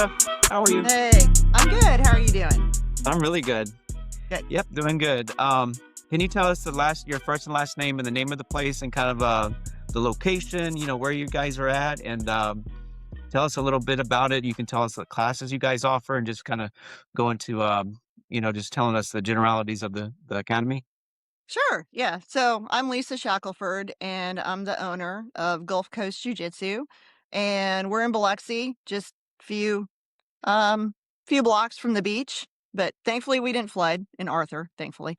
Lisa. How are you? Hey, I'm good. How are you doing? I'm really good. Good. Yep, doing good. Can you tell us your first and last name and the name of the place and kind of the location, where you guys are at, and tell us a little bit about it. You can tell us the classes you guys offer and just kind of go into just telling us the generalities of the academy. Sure. Yeah. So I'm Lisa Shackelford, and I'm the owner of Gulf Coast Jiu-Jitsu, and we're in Biloxi, just few few blocks from the beach. But thankfully, we didn't flood in Arthur. Thankfully,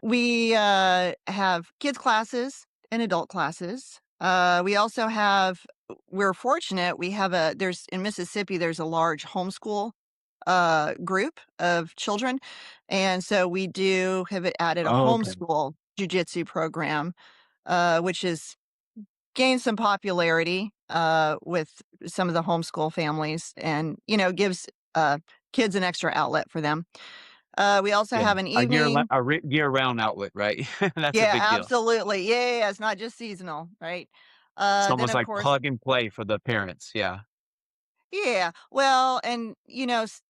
we have kids classes and adult classes. We also have. We're fortunate. We have there's in Mississippi. There's a large homeschool group of children. And so we do have added a Oh, okay. homeschool jujitsu program, which has gained some popularity with some of the homeschool families and, gives kids an extra outlet for them. We also Yeah, have an evening. year-round outlet, right? That's a Yeah, big deal. absolutely. Yeah, it's not just seasonal, right? It's Then, almost of like course, plug and play for the parents. Yeah. yeah. Well, and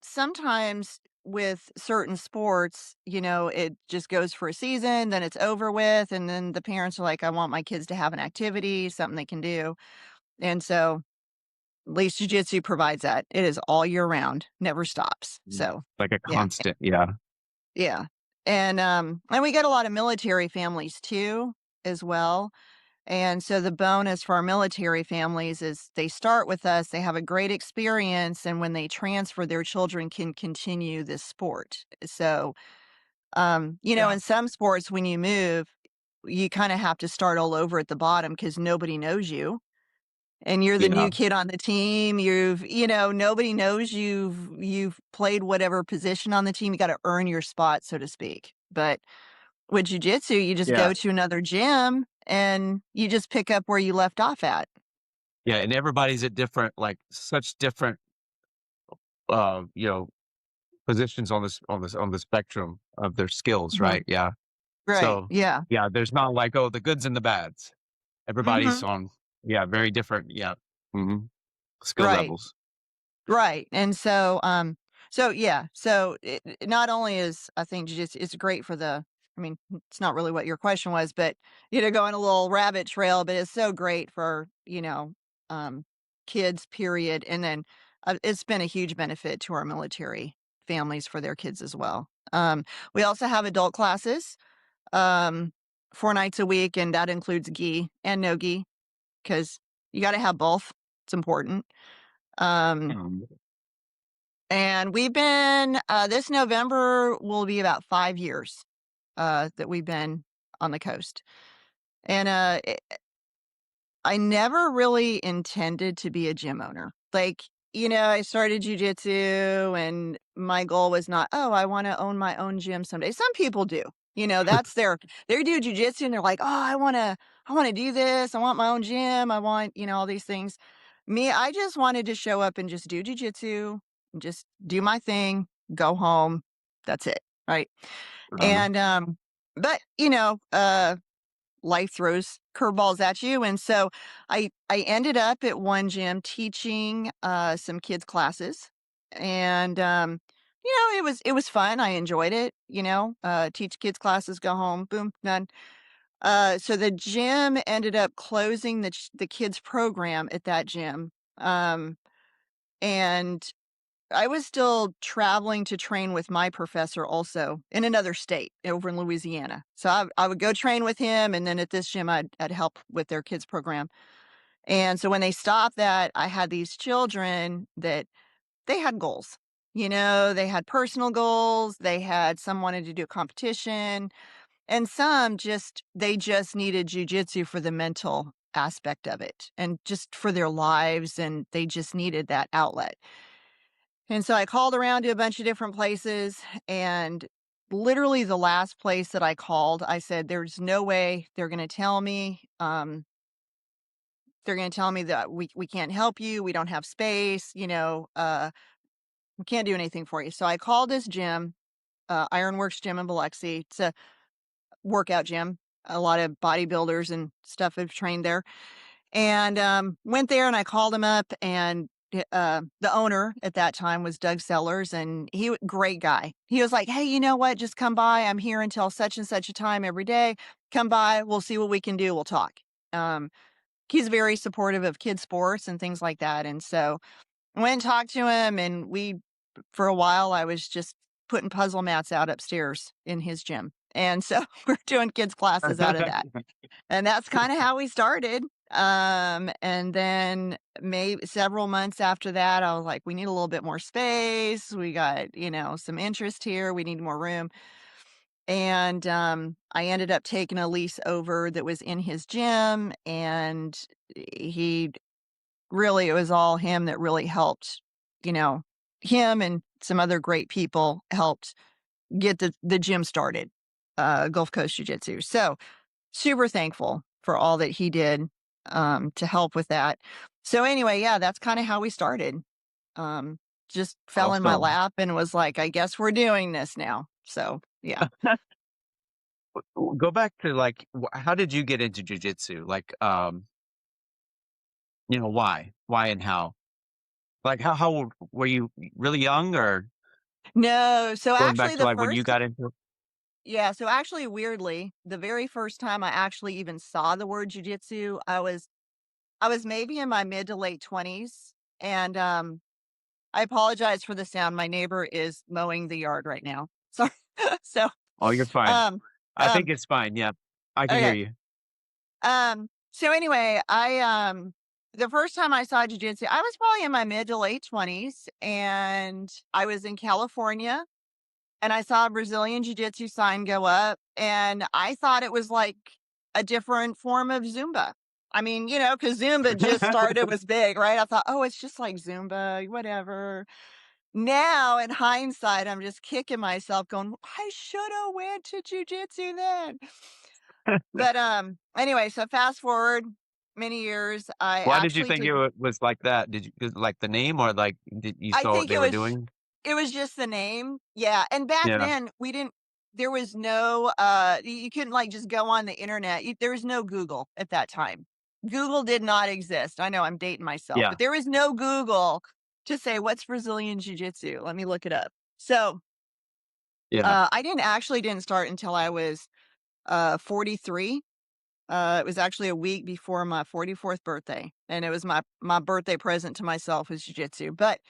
sometimes with certain sports, it just goes for a season, then it's over with, and then the parents are like, I want my kids to have an activity, something they can do. And so at least jujitsu provides that. It is all year round, never stops. Mm. So Like a yeah, constant. Yeah. yeah. And we get a lot of military families too, as well. And so the bonus for our military families is they start with us, they have a great experience, and when they transfer, their children can continue this sport. So, Yeah. in some sports, when you move, you kind of have to start all over at the bottom because nobody knows you. And you're the Yeah. new kid on the team. Nobody knows you've played whatever position on the team. You got to earn your spot, so to speak. But with jujitsu, you just Yeah. go to another gym and you just pick up where you left off at. Yeah, and everybody's at different, like, such different, uh, you know, positions on the spectrum of their skills, Mhm. right? Yeah. Right, So, yeah. yeah, there's not like, oh, the goods and the bads. Everybody's Mhm. on, yeah, very different, yeah, mhm, skill Right, levels. right, and so not only is I think jujitsu it's great for I mean, it's not really what your question was, but, going a little rabbit trail, but it's so great for, um, kids, period, and then, it's been a huge benefit to our military families for their kids as well. We also have adult classes, um, 4 nights a week, and that includes gi and no gi because you gotta have both. It's important. Um, Um, and we've been, this November will be about 5 years, that we've been on the coast. And, I never really intended to be a gym owner. Like, I started jujitsu and my goal was not, oh, I want to own my own gym someday. Some people do. That's they do jujitsu and they're like, oh, I want to do this. I want my own gym. I want, all these things. Me, I just wanted to show up and just do jujitsu, and just do my thing, go home. That's it. Right. uh, And but life throws curveballs at you, and so I ended up at one gym teaching, some kids classes, and, it was fun, I enjoyed it, teach kids classes, go home, boom, done. So the gym ended up closing the kids program at that gym, and I was still traveling to train with my professor also in another state over in Louisiana. So I would go train with him, and then at this gym, I'd help with their kids program. And so when they stopped that, I had these children that they had goals. They had personal goals. Some wanted to do a competition, and some they just needed jujitsu for the mental aspect of it and just for their lives. And they just needed that outlet. And so I called around to a bunch of different places, and literally the last place that I called, I said, "There's no way they're gonna tell me that we can't help you, we don't have space, we can't do anything for you." So I called this gym, Ironworks Gym in Biloxi. It's a workout gym. A lot of bodybuilders and stuff have trained there. And went there and I called them up, and the owner at that time was Doug Sellers, and great guy. He was like, "Hey, you know what? Just come by. I'm here until such and such a time every day. Come by. We'll see what we can do. We'll talk." Um, he's very supportive of kids sports and things like that, and so I went and talked to him, and for a while, I was just putting puzzle mats out upstairs in his gym, and so we're doing kids classes out of that. And that's kinda how we started. And then maybe several months after that, I was like, "We need a little bit more space. We got, some interest here. We need more room." And, I ended up taking a lease over that was in his gym, and he really it was all him that really helped, you know, him and some other great people helped get the gym started, Gulf Coast Jiu-Jitsu. So super thankful for all that he did, to help with that. So anyway, yeah, that's kinda how we started. Um, just fell in my Awesome. lap and was like, "I guess we're doing this now." So, yeah. Go back to like, how did you get into jujitsu? Like, why? Why and how? Like, how old were you? Really young, or No, so going back actually to the like when you first got into it? yeah, so actually, weirdly, the very first time I actually even saw the word jujitsu, I was maybe in my mid to late 20s, and, I apologize for the sound. My neighbor is mowing the yard right now. Sorry. So, Oh, you're fine. um I think um, it's fine. Yeah, I can hear okay. you. So anyway, the first time I saw jujitsu, I was probably in my mid to late 20s, and I was in California, and I saw a Brazilian jiu-jitsu sign go up, and I thought it was like a different form of Zumba. I mean, because Zumba just started, was big, right? I thought, "Oh, it's just like Zumba, whatever." Now, in hindsight, I'm just kicking myself going, "I shoulda went to jujitsu then." But, anyway, so fast forward many years, I Why did you actually think took it was like that? Did you like the name, or like did you I saw what think they were doing? it was just the name. Yeah, and back Yeah, then, we didn't there was no, you couldn't, like, just go on the internet. There was no Google at that time. Google did not exist. I know I'm dating myself, yeah, but there was no Google to say, "What's Brazilian Jiu-Jitsu? Let me look it up." So, yeah. I didn't start until I was, 43. It was actually a week before my 44th birthday, and it was my birthday present to myself was jujitsu. But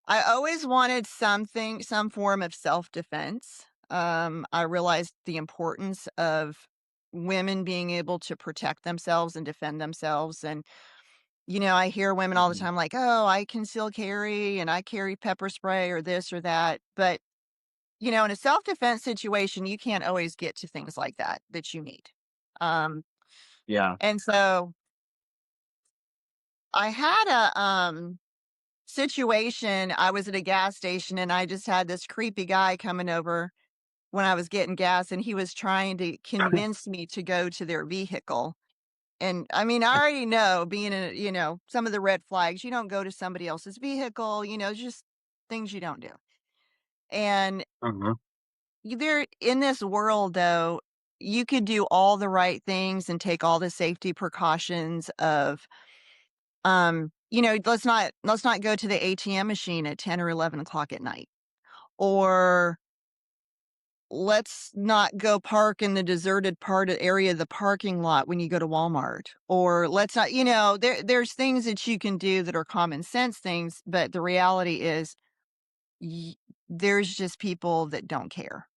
I always wanted some form of self-defense. I realized the importance of women being able to protect themselves and defend themselves. And, I hear women all the Mhm. time like, "Oh, I conceal carry and I carry pepper spray or this or that." But, in a self-defense situation, you can't always get to things like that you need. Um, Yeah. and so I had a situation. I was at a gas station, and I just had this creepy guy coming over when I was getting gas, and he was trying to convince me to go to their vehicle. And I mean, I already know, being in, some of the red flags, you don't go to somebody else's vehicle, just things you don't do. And Mhm. there in this world though, you could do all the right things and take all the safety precautions of let's not go to the ATM machine at 10 or 11 o'clock at night. Or let's not go park in the deserted part of area of the parking lot when you go to Walmart. Or let's not, there's things that you can do that are common sense things, but the reality is y- there's just people that don't care.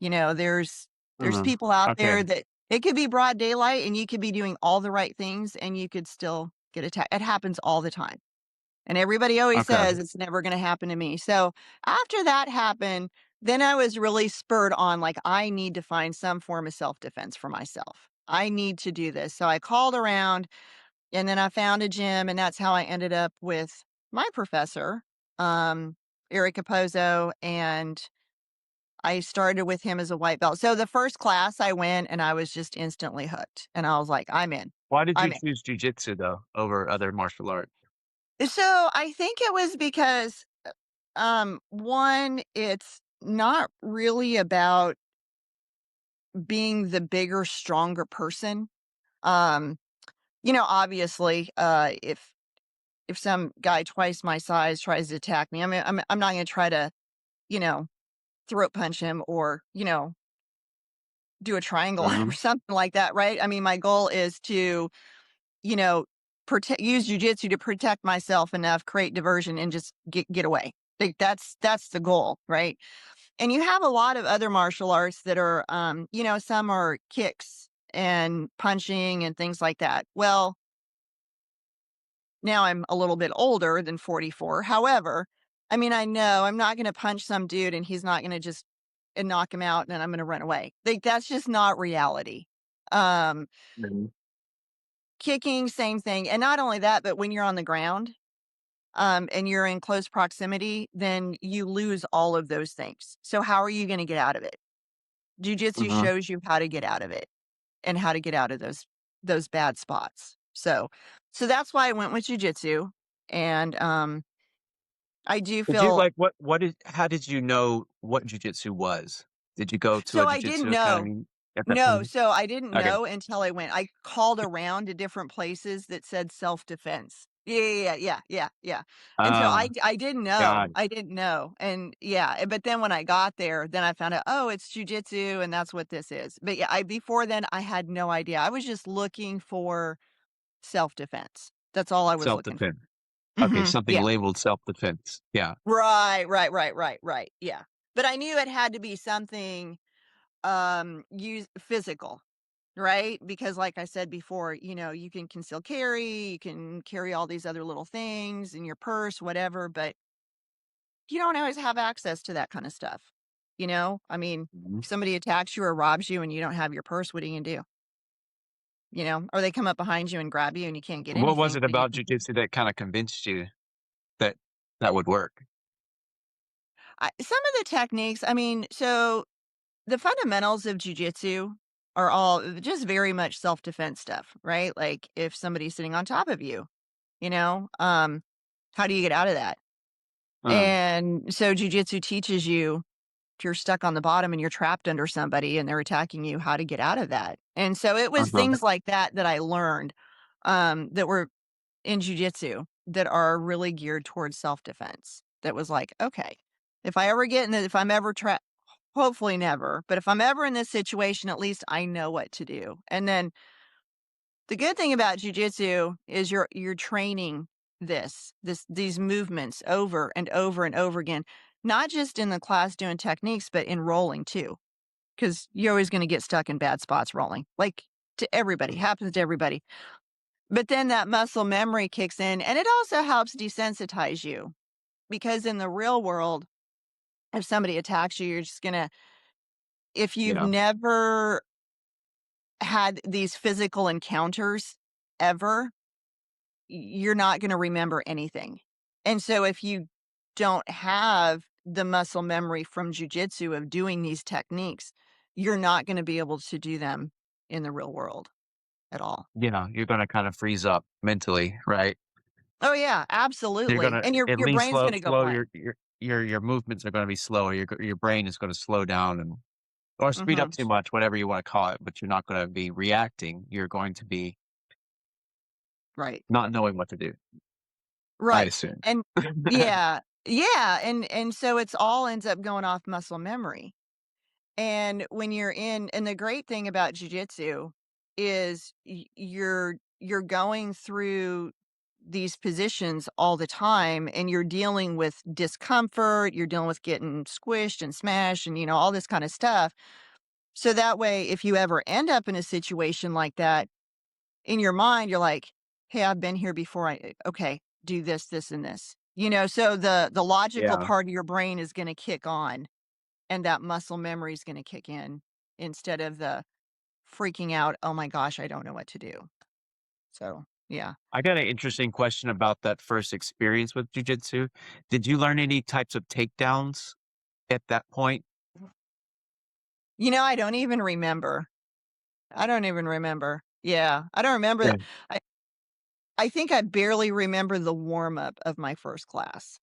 There's Mhm. people out Okay. there that it could be broad daylight and you could be doing all the right things and you could still get attacked. It happens all the time. And everybody always Okay. says it's never gonna happen to me. So, after that happened, then I was really spurred on, like, I need to find some form of self-defense for myself. I need to do this. So I called around, and then I found a gym, and that's how I ended up with my professor, um, Eric Capozzo, and I started with him as a white belt. So the first class I went, and I was just instantly hooked, and I was like, "I'm in. Why did you I'm in." choose jujitsu though over other martial arts? So I think it was because one, it's not really about being the bigger, stronger person. Um, obviously, if if some guy twice my size tries to attack me, I'm not gonna try to, you know, throat punch him or, do a triangle or Mhm. something like that, right? I mean, my goal is to, you know, use jujitsu to protect myself enough, create diversion, and just get away. Like that's the goal, right? And you have a lot of other martial arts that are, some are kicks and punching and things like that. Well, now I'm a little bit older than 44. However, I mean, I know I'm not going to punch some dude and he's not going to just and knock him out and I'm going to run away. Like that's just not reality. Um, Mhm. Kicking, same thing. And not only that, but when you're on the ground, and you're in close proximity, then you lose all of those things. So how are you going to get out of it? Jujitsu Mhm. shows you how to get out of it and how to get out of those bad spots. So that's why I went with jujitsu, and I do Did you feel like what is how did you know what jujitsu was? Did you go to a so I didn't jujitsu know. academy at that No, point? so I didn't Okay. know until I went. I called around to different places that said self-defense. Yeah. And so Ah, I didn't know. got it. I didn't know. And yeah, but then when I got there, then I found out, oh, it's jujitsu and that's what this is. But yeah, I before then I had no idea. I was just looking for self-defense. That's all I was looking for. Self-defense. Okay, something Yeah. labeled self-defense. Yeah. Right. Yeah. But I knew it had to be something use physical, right? Because like I said before, you can conceal carry, you can carry all these other little things in your purse, whatever, but you don't always have access to that kind of stuff. I mean, Mhm. if somebody attacks you or robs you and you don't have your purse, what are you gonna do? Or they come up behind you and grab you and you can't get What was anything, it but you about can jujitsu that kinda convinced you that that would work? some of the techniques, I mean, so the fundamentals of jujitsu are all just very much self-defense stuff, right? Like if somebody's sitting on top of you, how do you get out of that? Uh, And so jujitsu teaches you if you're stuck on the bottom and you're trapped under somebody and they're attacking you, how to get out of that. And so it was uh-huh. things like that that I learned that were in jujitsu that are really geared towards self-defense. That was like, okay, if I'm ever trapped, hopefully never, but if I'm ever in this situation, at least I know what to do. And then the good thing about jujitsu is you're training these movements over and over and over again, not just in the class doing techniques, but in rolling too, because you're always going to get stuck in bad spots rolling, like to everybody, happens to everybody. But then that muscle memory kicks in, and it also helps desensitize you because in the real world, if somebody attacks you, you're just gonna, if you've Yeah. never had these physical encounters ever, you're not gonna remember anything. And so if you don't have the muscle memory from jujitsu of doing these techniques, you're not gonna be able to do them in the real world at all. Yeah, you're gonna kinda freeze up mentally, right? Oh, yeah, You're absolutely. gonna And your at your least brain's slow gonna go slow blank. your movements are gonna be slower, your brain is gonna slow down and or speed up Mhm. too much, whatever you wanna call it, but you're not gonna be reacting, you're going to be Right. not knowing what to do, I Right. assume. And yeah, and so it's all ends up going off muscle memory. And when you're in and the great thing about jujitsu is you're going through these positions all the time and you're dealing with discomfort, you're dealing with getting squished and smashed and all this kind of stuff. So that way if you ever end up in a situation like that, in your mind you're like, "Hey, I've been here before. Okay, do this, this and this." So the logical Yeah. part of your brain is going to kick on and that muscle memory is gonna kick in instead of the freaking out, "Oh my gosh, I don't know what to do." So, yeah. I got an interesting question about that first experience with jujitsu. Did you learn any types of takedowns at that point? I don't even remember. I don't even remember. Yeah, I don't remember Yeah. that. I I think I barely remember the warm up of my first class,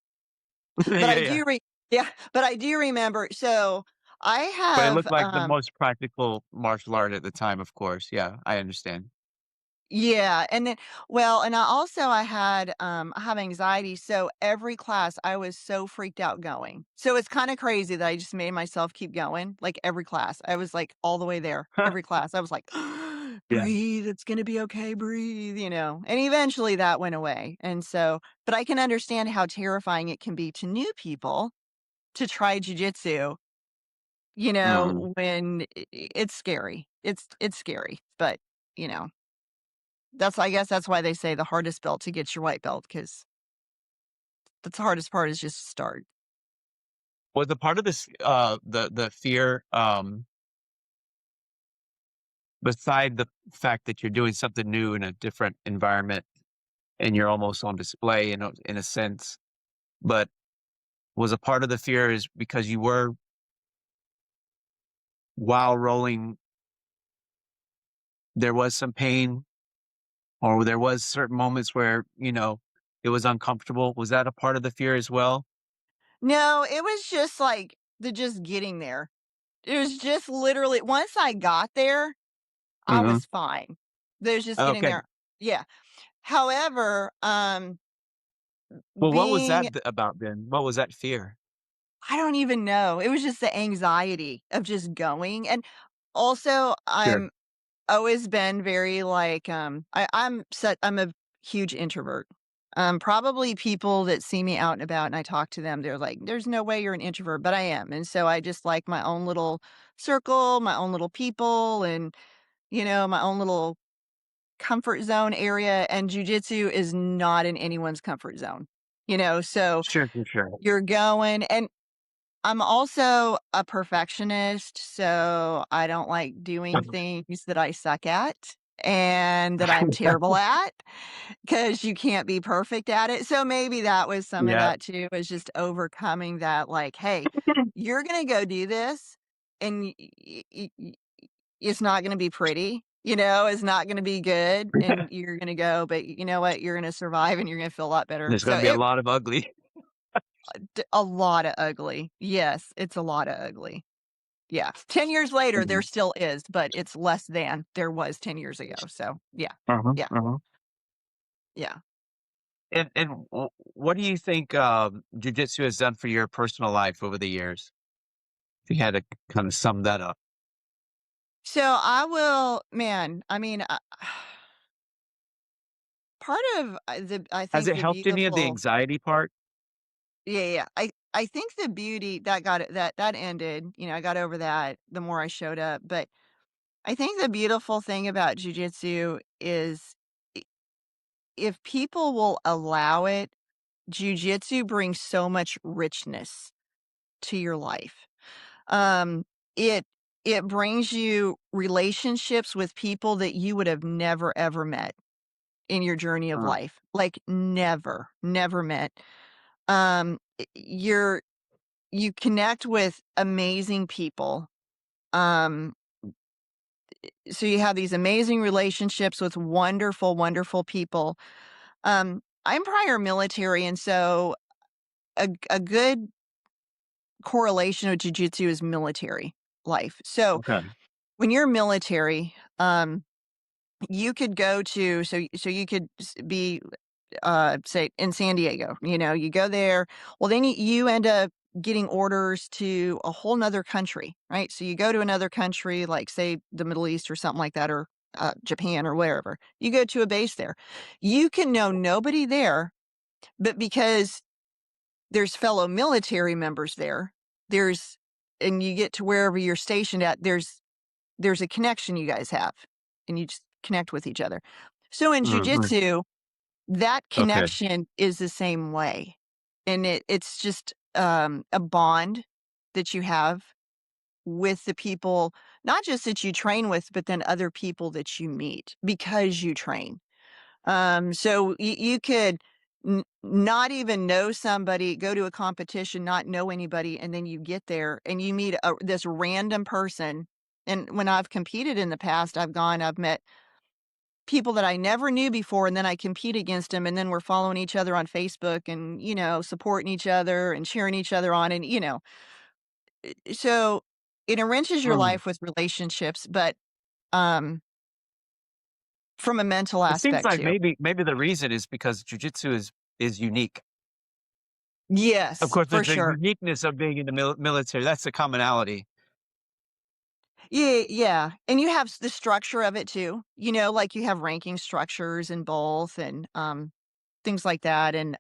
Yeah, but I yeah. do re yeah, but I do remember so I But it have, looked like the most practical martial art at the time, of course. Yeah, I understand. Yeah, and then and I have anxiety, so every class I was so freaked out going. So it's kinda crazy that I just made myself keep going, like, every class. I was, like, all the way there, every class. I was like, Yeah. "Breathe, it's gonna be okay, breathe," and eventually that went away, but I can understand how terrifying it can be to new people to try jujitsu, Mhm. when it's scary. It's scary, but, you know. I guess that's why they say the hardest belt to get your white belt, because the hardest part is just start. Was the part of this, the fear, beside the fact that you're doing something new in a different environment and you're almost on display in a sense, but was a part of the fear is because you were while rolling, there was some pain or there was certain moments where, it was uncomfortable. Was that a part of the fear as well? No, it was just like the just getting there. It was just literally once I got there, I Mhm. was fine. There's just getting Okay. there. Yeah. However, Well, what was being that about then? What was that fear? I don't even know. It was just the anxiety of just going. And also Sure. I'm always been very like, I'm a huge introvert. Probably people that see me out and about and I talk to them, they're like, "There's no way you're an introvert," but I am, and so I just like my own little circle, my own little people, and, my own little comfort zone area, and jujitsu is not in anyone's comfort zone, so Sure, sure, sure. you're going and I'm also a perfectionist, so I don't like doing things that I suck at and that I'm terrible at, because you can't be perfect at it. So maybe that was some of Yeah. that too, was just overcoming that, like, "Hey, you're gonna go do this, and it's not gonna be pretty, it's not gonna be good, and you're gonna go, but you know what? You're gonna survive, and you're gonna feel a lot better." There's So gonna be a lot of ugly. a lot of ugly. Yes, it's a lot of ugly. Yeah. 10 years later, there Mhm. still is, but it's less than there was 10 years ago. So, yeah. Uh-huh, Yeah. uh-huh. Yeah. And what do you think, jujitsu has done for your personal life over the years? If you had to kind of sum that up. So, I will man, I mean, part of, I Has think it the helped any of the beautiful anxiety part? yeah, yeah. I think the beauty that got it that ended, I got over that the more I showed up, but I think the beautiful thing about jujitsu is I if people will allow it, jujitsu brings so much richness to your life. Um, it it brings you relationships with people that you would have never ever met in your journey of Uh, life. Like never, never met. You're you connect with amazing people. Um, so you have these amazing relationships with wonderful, wonderful people. I'm prior military, and so a good correlation with jujitsu is military life. So okay. when you're military, you could go to you could be say in San Diego, you go there. Well, then you end up getting orders to a whole nother country, right? So you go to another country, like say the Middle East or something like that, or Japan or wherever. You go to a base there. You can know nobody there, but because there's fellow military members there, there's and you get to wherever you're stationed at, there's a connection you guys have, and you just connect with each other. So in Mhm. jujitsu, that Okay. connection is the same way, and it's just, a bond that you have with the people, not just that you train with, but then other people that you meet because you train. So you could not even know somebody, go to a competition, not know anybody, and then you get there and you meet this random person. And when I've competed in the past, I've met people that I never knew before, and then I compete against them, and then we're following each other on Facebook and, supporting each other and cheering each other on. And, so it enriches your Mm. life with relationships, but um, from a mental It seems aspect like too. maybe the reason is because jujitsu is unique. Of Yes, course, for there's the sure. uniqueness of being in the military. That's the commonality. Yeah, yeah, and you have the structure of it too, like you have ranking structures in both and, things like that, and,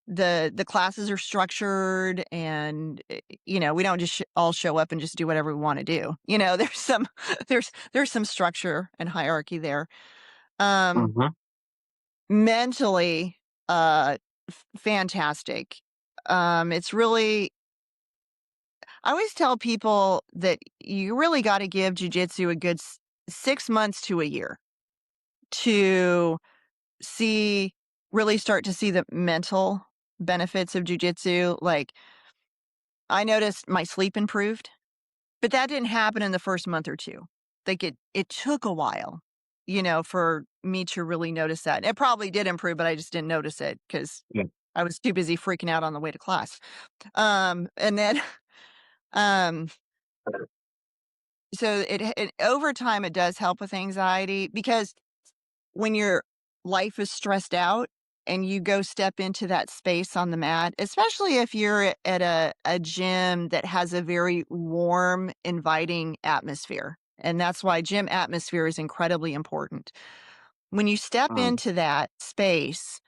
the classes are structured and, we don't just all show up and just do whatever we wanna do, there's some there's some structure and hierarchy there. Um, Mhm. mentally, fantastic. It's really I always tell people that you really gotta give jujitsu a good 6 months to a year to see really start to see the mental benefits of jujitsu. Like, I noticed my sleep improved, but that didn't happen in the first month or 2. Like, it took a while, for me to really notice that. It probably did improve, but I just didn't notice it because Yeah. I was too busy freaking out on the way to class. And then, um so it over time, it does help with anxiety because when your life is stressed out and you go step into that space on the mat, especially if you're at a gym that has a very warm, inviting atmosphere, and that's why gym atmosphere is incredibly important. When you step Mm. into that space,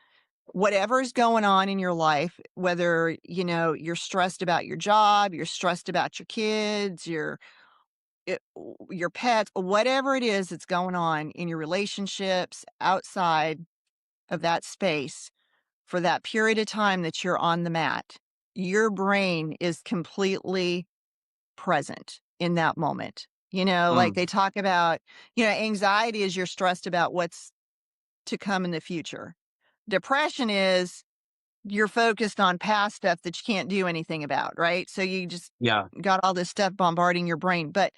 whatever's going on in your life, whether, you're stressed about your job, you're stressed about your kids, your pets, whatever it is that's going on in your relationships outside of that space for that period of time that you're on the mat, your brain is completely present in that moment. Like Mm. they talk about, anxiety is you're stressed about what's to come in the future. Depression is you're focused on past stuff that you can't do anything about, right? So you just Yeah. got all this stuff bombarding your brain. But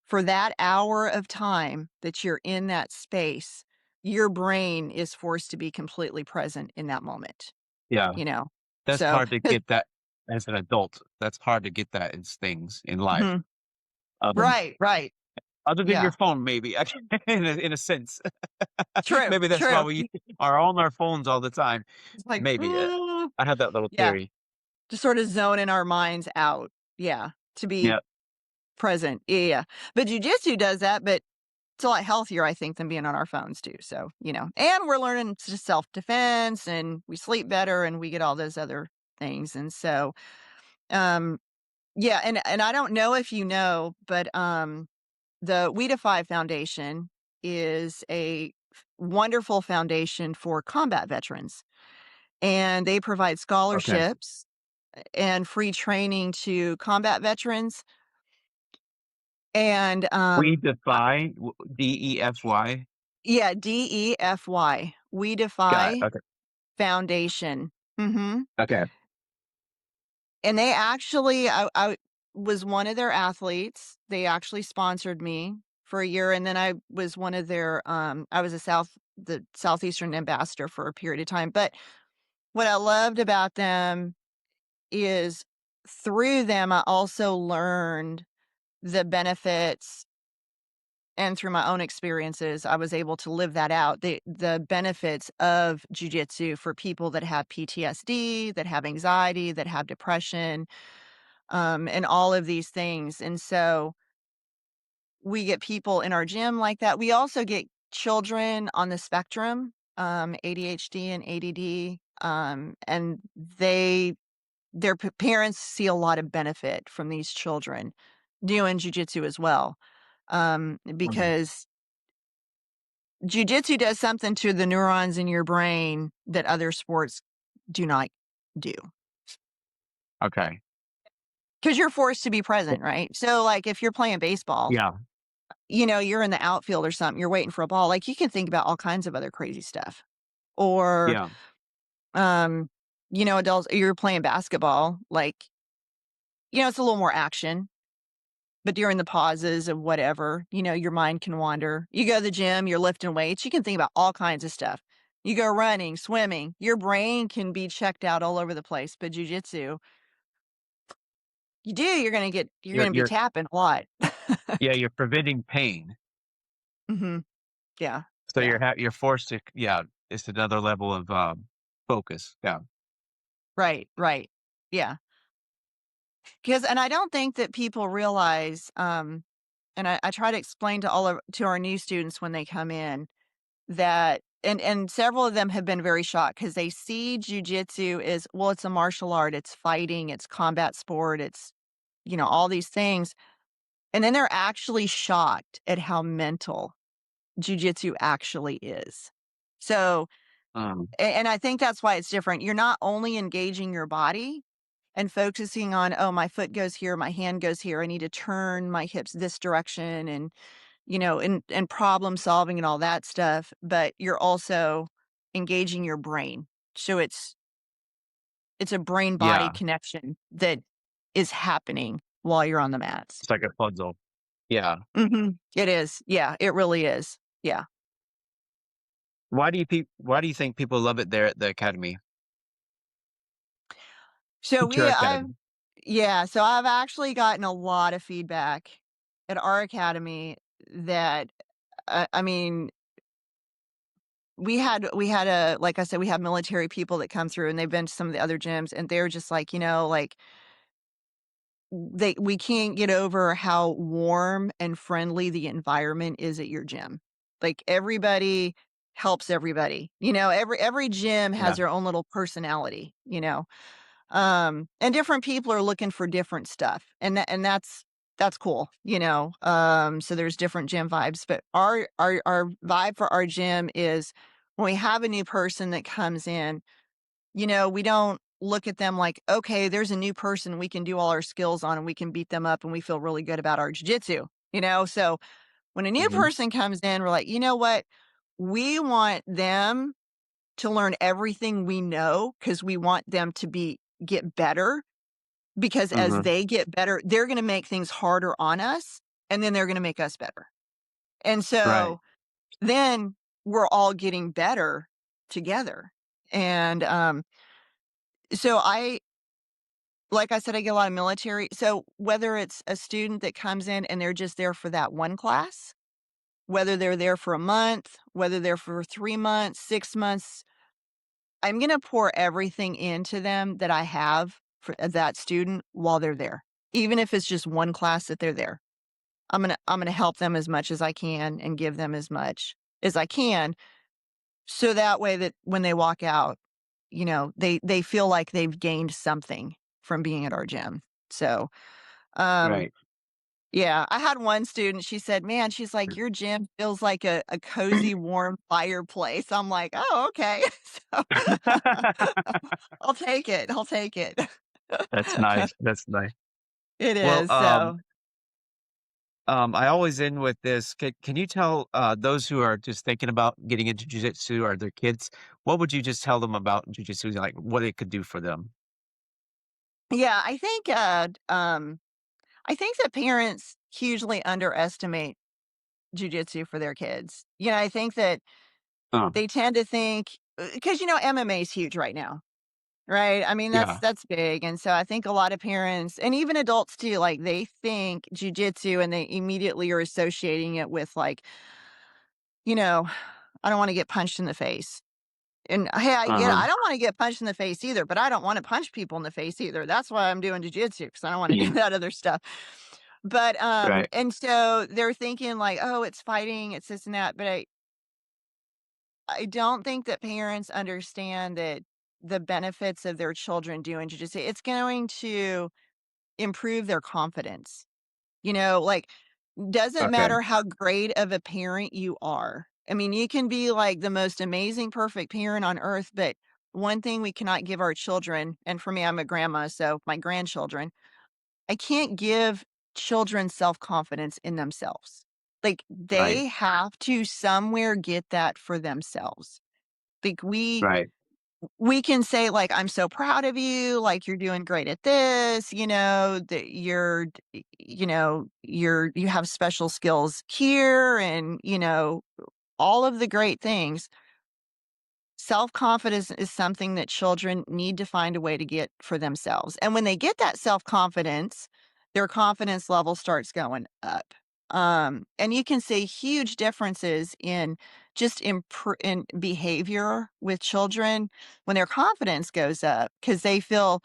for that hour of time that you're in that space, your brain is forced to be completely present in that moment, Yeah. you know? That's So hard to 'cause get that as an adult. That's hard to get that in things in life. Mhm. Um, Right, right. other than your Yeah. phone, maybe in a sense. True, Maybe that's why true. we are on our phones all the time. It's like, Maybe, I have that little yeah, theory. to sort of zone in our minds out. Yeah, to be Yeah, present. Yeah, yeah. But jujitsu does that, but it's a lot healthier, I think, than being on our phones too. So, and we're learning self-defense and we sleep better and we get all those other things. And so, um, yeah, and I don't know if you know, but the We Defy Foundation is a wonderful foundation for combat veterans, and they provide okay. scholarships and free training to combat veterans. And We defy DEFY. yeah, DEFY, We Got it, Defy okay, Foundation. Mhm. okay. And they actually I was one of their athletes. They actually sponsored me for a year, and then I was one of their, I was the Southeastern ambassador for a period of time, but what I loved about them is through them, I also learned the benefits, and through my own experiences, I was able to live that out, the benefits of jujitsu for people that have PTSD, that have anxiety, that have depression, and all of these things. And so we get people in our gym like that. We also get children on the spectrum, ADHD and ADD, and their parents see a lot of benefit from these children doing jujitsu as well, Mm, because jujitsu does something to the neurons in your brain that other sports do not do. okay. Because you're forced to be present, right? So, like, if you're playing baseball, Yeah, you're in the outfield or something, you're waiting for a ball, like, you can think about all kinds of other crazy stuff. Or, yeah, um, adults you're playing basketball, like, it's a little more action, but during the pauses of whatever, your mind can wander. You go to the gym, you're lifting weights, you can think about all kinds of stuff. You go running, swimming, your brain can be checked out all over the place, but jujitsu, you're you're gonna be you're tapping a lot. yeah, you're preventing pain. Mhm. Yeah. So Yeah. you're forced to yeah, it's another level of, focus. Yeah. Right, right. Yeah. 'Cause and I don't think that people realize, and I try to explain to all of to our new students when they come in that and several of them have been very shocked because they see jujitsu as, well, it's a martial art, it's fighting, it's combat sport, it's, all these things, and then they're actually shocked at how mental jujitsu actually is. So, Mm, and I think that's why it's different. You're not only engaging your body and focusing on, "Oh, my foot goes here, my hand goes here, I need to turn my hips this direction," and, and problem solving and all that stuff, but you're also engaging your brain. So it's a brain-body yeah, connection that is happening while you're on the mats. it's like a puzzle. Yeah. Mhm. It is. Yeah, it really is. Yeah. Why do you think people love it there at the academy? So At your I've academy? yeah, so I've actually gotten a lot of feedback at our academy that, I mean, we had a like I said, we have military people that come through and they've been to some of the other gyms and they're just like, like we can't get over how warm and friendly the environment is at your gym. Like everybody helps everybody. Every gym has Yeah, their own little personality. And different people are looking for different stuff. And that's cool. So there's different gym vibes, but our vibe for our gym is when we have a new person that comes in, we don't look at them like, okay, there's a new person we can do all our skills on and we can beat them up and we feel really good about our jiu-jitsu. So when a new mhm, person comes in, we're like, you know what? We want them to learn everything we know because we want them to get better because as mhm, they get better, they're going to make things harder on us and then they're going to make us better. And right, so then we're all getting better together. And so like I said, I get a lot of military. So whether it's a student that comes in and they're just there for that one class, whether they're there for a month, whether they're for 3 months, 6 months, I'm going to pour everything into them that I have for that student while they're there. Even if it's just one class that they're there. I'm going to help them as much as I can and give them as much as I can so that way that when they walk out, they feel like they've gained something from being at our gym. So, um, right. yeah, I had one student, she said, "Man," she's like, "Your gym feels like a cozy, warm fireplace." I'm like, "Oh, okay." So, I'll take it, I'll take it. That's nice, that's nice. It Well, is, so I always end with this. Can you tell, those who are just thinking about getting into jujitsu or their kids, what would you just tell them about jujitsu, like, what it could do for them? yeah, I think that parents hugely underestimate jujitsu for their kids. I think that Uh, they tend to think because MMA is huge right now. Right? I mean, that's yeah, that's big, and so I think a lot of parents and even adults too, like, they think jujitsu and they immediately are associating it with, like, you know, "I don't wanna get punched in the face." And, hey, I get it. uh-huh. I don't wanna get punched in the face either, but I don't wanna punch people in the face either. That's why I'm doing jujitsu because I don't wanna do that other stuff. But, Right, and so they're thinking like, "Oh, it's fighting, it's this and that," but I don't think that parents understand that the benefits of their children doing jujitsu, it's going to improve their confidence. Like, doesn't okay, matter how great of a parent you are. I mean, you can be like the most amazing, perfect parent on earth, but one thing we cannot give our children, and for me, I'm a grandma, so my grandchildren, I can't give children self confidence in themselves. Like, right, they have to somewhere get that for themselves. Like, right, we can say, like, "I'm so proud of you, like, you're doing great at this, that you have special skills here and, all of the great things." Self-confidence is something that children need to find a way to get for themselves, and when they get that self-confidence, their confidence level starts going up. And you can see huge differences in just in behavior with children when their confidence goes up because they feel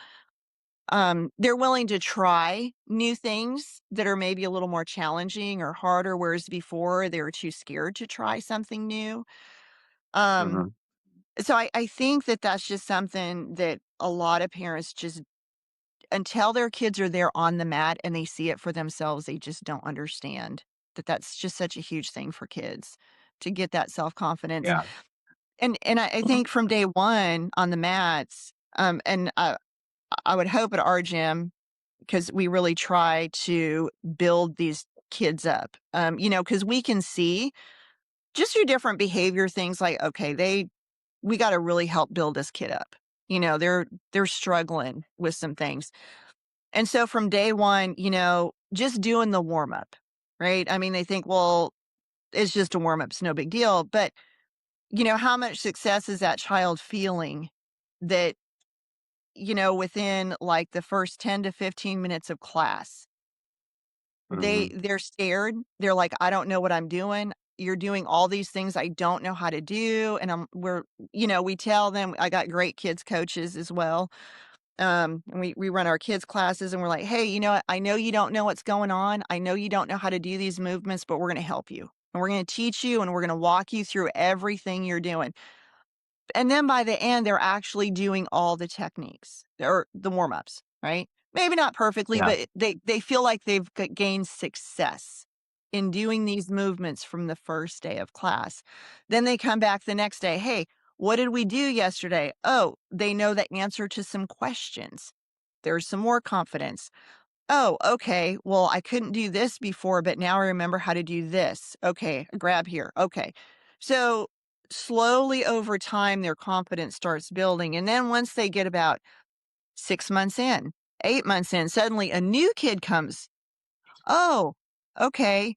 they're willing to try new things that are maybe a little more challenging or harder, whereas before they were too scared to try something new. Um, Mhm. so I think that that's just something that a lot of parents just until their kids are there on the mat and they see it for themselves, they just don't understand that that's just such a huge thing for kids to get that self-confidence. Yeah. And I think from day one on the mats, and I would hope at our gym because we really try to build these kids up, because we can see just through different behavior things like, okay, we got to really help build this kid up. They're struggling with some things. And so from day one, just doing the warm up, right? I mean, they think, well, it's just a warm up, it's no big deal. But, how much success is that child feeling that, within like the first 10 to 15 minutes of class, Mhm. they're scared. They're like, I don't know what I'm doing. You're doing all these things I don't know how to do. And we tell them, I got great kids coaches as well. And we run our kids classes and we're like, "Hey, I know you don't know what's going on. I know you don't know how to do these movements, but we're gonna help you. And we're gonna teach you and we're gonna walk you through everything you're doing." And then by the end, they're actually doing all the techniques or the warm-ups, right? Maybe not perfectly, Yeah. but they feel like they've gained success in doing these movements from the first day of class. Then they come back the next day, "Hey, what did we do yesterday?" Oh, they know the answer to some questions. There's some more confidence. "Oh, okay. Well, I couldn't do this before, but now I remember how to do this. Okay, grab here. Okay." So slowly over time, their confidence starts building. And then once they get about 6 months in, 8 months in, suddenly a new kid comes. Oh, okay.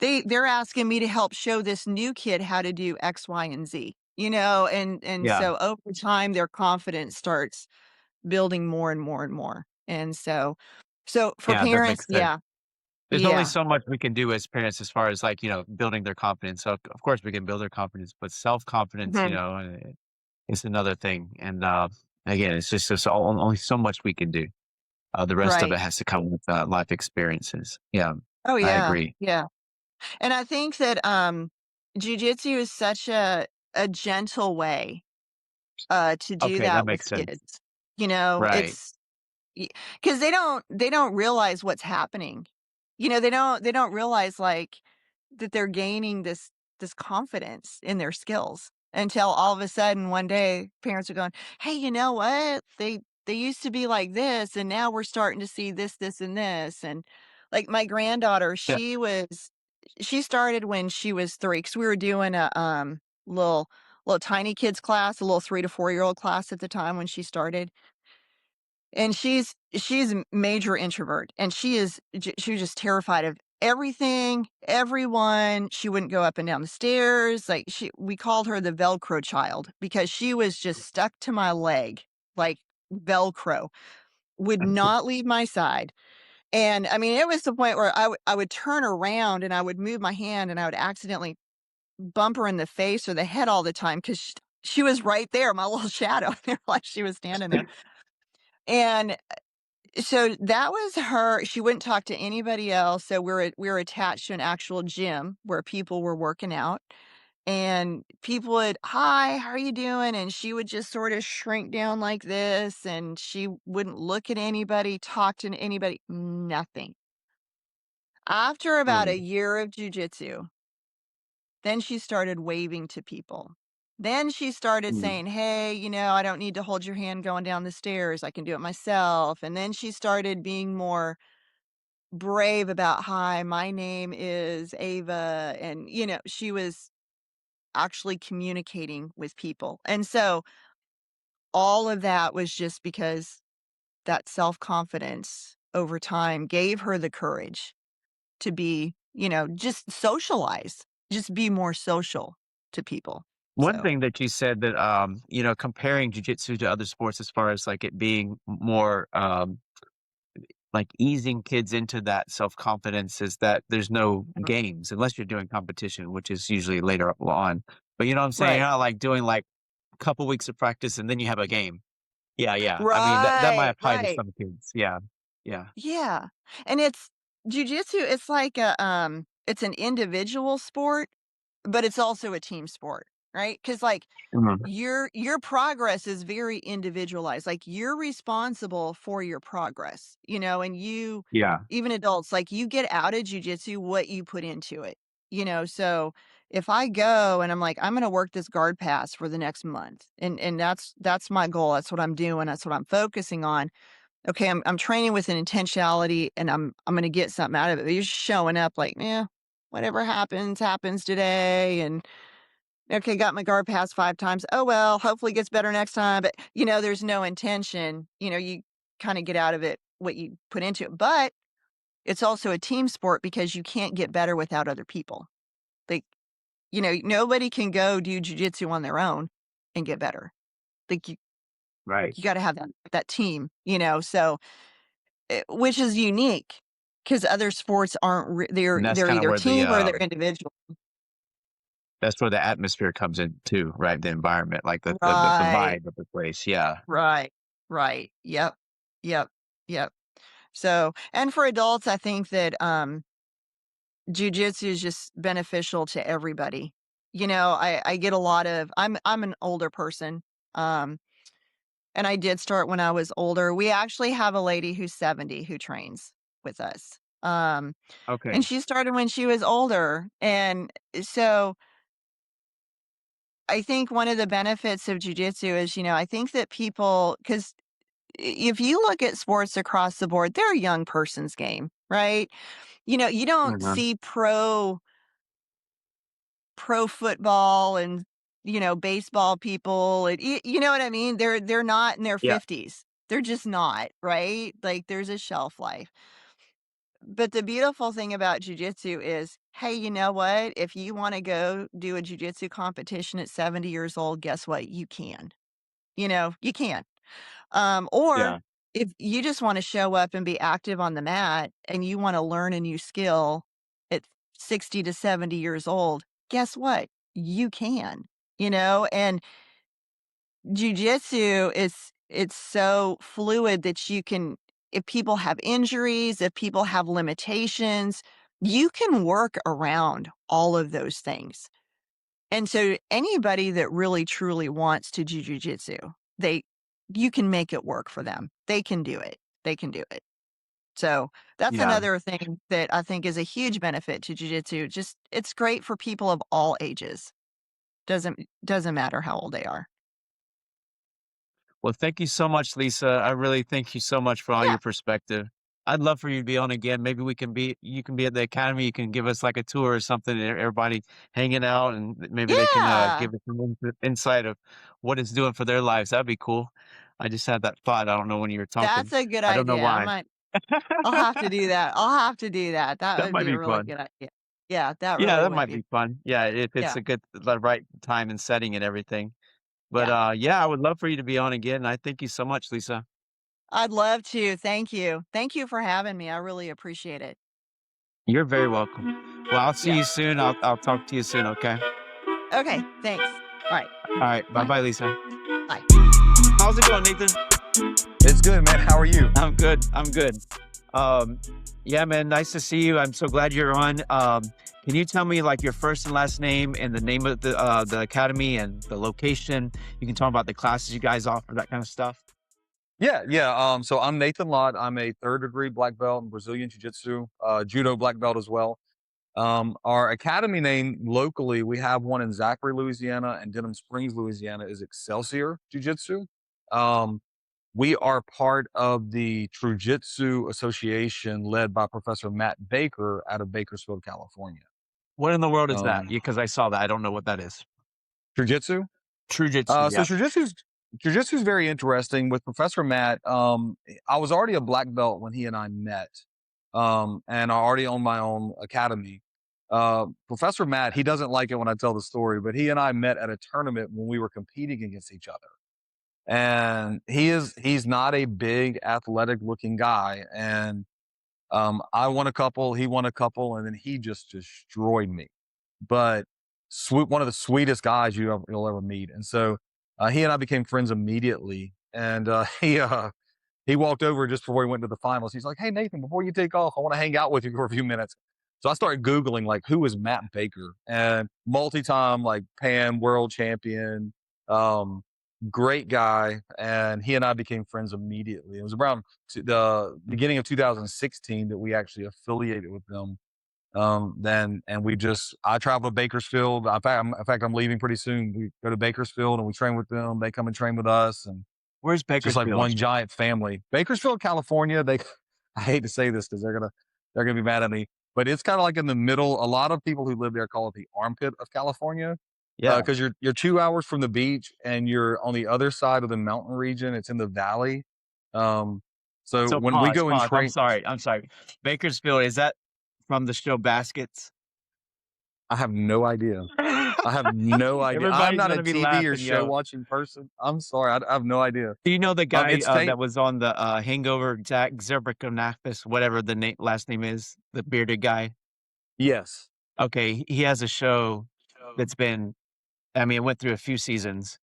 They're asking me to help show this new kid how to do X, Y, and Z. And Yeah. so over time, their confidence starts building more and more and more. And so for Yeah, that parents, makes sense. yeah, There's only yeah. so much we can do as parents as far as, like, building their confidence. So, of course, we can build their confidence, but self-confidence, Mhm. is another thing. And, again, it's just only so much we can do. The rest of Right. it has to come with, life experiences. Yeah, Oh, I yeah, agree. yeah. And I think that, jujitsu is such a gentle way, to do Okay, that that with makes sense. kids. Right. It's because they don't realize what's happening. They don't realize, like, that they're gaining this confidence in their skills until all of a sudden one day parents are going, "Hey, you know what? They used to be like this, and now we're starting to see this, this, and this." And, like, my granddaughter, Yeah. she started when she was 3 because we were doing a, little tiny kids class, a little 3 to 4-year-old class at the time when she started. And she's a major introvert, and she was just terrified of everything, everyone. She wouldn't go up and down the stairs. Like, we called her the Velcro child because she was just stuck to my leg like Velcro, would not leave my side. And I mean, it was the point where I would turn around and I would move my hand and I would accidentally bump her in the face or the head all the time because she was right there, my little shadow, like she was standing there. And so that was her. She wouldn't talk to anybody else. So we're attached to an actual gym where people were working out, and people would, "Hi, how are you doing?" And she would just sort of shrink down like this, and she wouldn't look at anybody, talk to anybody, nothing. After about a Mm, year of jujitsu, then she started waving to people. Then she started mm. saying, "Hey, I don't need to hold your hand going down the stairs. I can do it myself." And then she started being more brave about, "Hi, my name is Ava," and, she was actually communicating with people, and so all of that was just because that self-confidence over time gave her the courage to be, just socialize, just be more social to people, One so thing that you said that, comparing jujitsu to other sports as far as, like, it being more, like easing kids into that self-confidence is that there's no games unless you're doing competition, which is usually later on. But you know what I'm saying? Right. You're not like doing like a couple weeks of practice and then you have a game. Yeah, yeah. I mean, that might Right, apply to right. some kids. Yeah. Yeah. Yeah, and it's jujitsu, it's like it's an individual sport, but it's also a team sport, right? Because like, Mhm. your progress is very individualized, like, you're responsible for your progress, and Yeah. even adults, like, you get out of jujitsu what you put into it, so if I go and I'm like, "I'm gonna work this guard pass for the next month," and that's my goal, that's what I'm doing, that's what I'm focusing on. Okay, I'm training with an intentionality and I'm gonna get something out of it. But you're just showing up like, yeah, whatever happens, happens today. And okay, got my guard pass 5 times. Oh well, hopefully it gets better next time. But there's no intention. You kind of get out of it what you put into it. But it's also a team sport because you can't get better without other people. Like, nobody can go do jujitsu on their own and get better. Like Right. you gotta have that team, so which is unique, because other sports aren't re And that's they're kind of either where the team or they're individual. that's where the atmosphere comes in too, right? The environment, like the Right, vibe of the place. Yeah. right, right. Yep, yep, yep. So and for adults, I think that, jujitsu is just beneficial to everybody. I get a lot of I'm an older person, um, and I did start when I was older. We actually have a lady who's 70 who trains with us, and Okay. she started when she was older, and so I think one of the benefits of jujitsu is, I think that people, because if you look at sports across the board, they're a young person's game, right? You don't Mhm. see pro football and baseball people, and you know what I mean? They're not in their Yeah. 50s. They're just not, right? Like there's a shelf life. But the beautiful thing about jujitsu is, hey, you know what? If you want to go do a jujitsu competition at 70 years old, guess what? You can. You can. Or Yeah. if you just want to show up and be active on the mat and you want to learn a new skill at 60 to 70 years old, guess what? You can. And jujitsu is it's so fluid that you can, if people have injuries, if people have limitations, you can work around all of those things. And so anybody that really truly wants to do jujitsu, they you can make it work for them. They can do it. They can do it. So that's Yeah. another thing that I think is a huge benefit to jujitsu. Just it's great for people of all ages. Doesn't matter how old they are. Well, thank you so much, Lisa. I really thank you so much for all Yeah. your perspective. I'd love for you to be on again. Maybe you can be at the academy. You can give us like a tour or something. Everybody hanging out, and maybe they can Yeah. give us some insight of what it's doing for their lives. That'd be cool. I just had that thought. I don't know when you were That's talking. a good I don't know idea. why. I'll have to do that. I'll have to do that. That That would might be a be really fun. good idea. Yeah, that Yeah, really that would might be. be fun. Yeah, if it's Yeah. a good, the right time and setting and everything. But Yeah. yeah, I would love for you to be on again. I thank you so much, Lisa. I'd love to. Thank you. Thank you for having me. I really appreciate it. You're very welcome. Well, I'll see Yeah. you soon. I'll talk to you soon. Okay. Okay. Thanks. All right. All right. Bye Bye. bye, Lisa. Bye. How's it going, Nathan? It's good, man. How are you? I'm good. I'm good. Um, yeah, man. Nice to see you. I'm so glad you're on. Can you tell me like your first and last name and the name of the academy and the location? You can talk about the classes you guys offer, that kind of stuff. Yeah, yeah. So I'm Nathan Lott. I'm a third degree black belt in Brazilian Jiu Jitsu, judo black belt as well. Our academy name locally, we have one in Zachary, Louisiana, and Denham Springs, Louisiana, is Excelsior Jiu-Jitsu. Um, we are part of the Jiu-Jitsu Association led by Professor Matt Baker out of Bakersfield, California. What in the world is that? Um, Because I saw that. I don't know what that is. Jiu-Jitsu? True Jitsu. So Yeah. jujitsu is very interesting with Professor Matt. I was already a black belt when he and I met, and I already owned my own academy. Professor Matt, he doesn't like it when I tell the story, but he and I met at a tournament when we were competing against each other. and he's not a big athletic looking guy. And I won a couple, he won a couple, and then he just destroyed me. But one of the sweetest guys you'll ever meet. And so he and I became friends immediately. And he walked over just before he went to the finals. He's like, "Hey Nathan, before you take off, I want to hang out with you for a few minutes." So I started Googling like, who is Matt Baker? And multi-time like Pan world champion, um, great guy. And he and I became friends immediately. It was around the beginning of 2016 that we actually affiliated with them. Then and I travel to Bakersfield. In fact, I'm leaving pretty soon. We go to Bakersfield and we train with them. They come and train with us, and Where's just like Bakersfield? one giant family. Bakersfield, California. I hate to say this because they're gonna be mad at me, but it's kind of like in the middle. A lot of people who live there call it the armpit of California, Yeah. because you're 2 hours from the beach and you're on the other side of the mountain region. It's in the valley. Um, so So when we go and pause. I'm train, sorry. I'm sorry. Bakersfield, is that from the show Baskets? I have no idea. I have no idea. I'm Everybody's not a gonna be TV or laughing, show yo. watching person. I'm sorry. I have no idea. Do you know the guy It's same. that was on the Hangover, Zach Zerbrikonakis, whatever the last name is, the bearded guy? Yes. Okay, he has a show that's been, I mean, it went through a few seasons,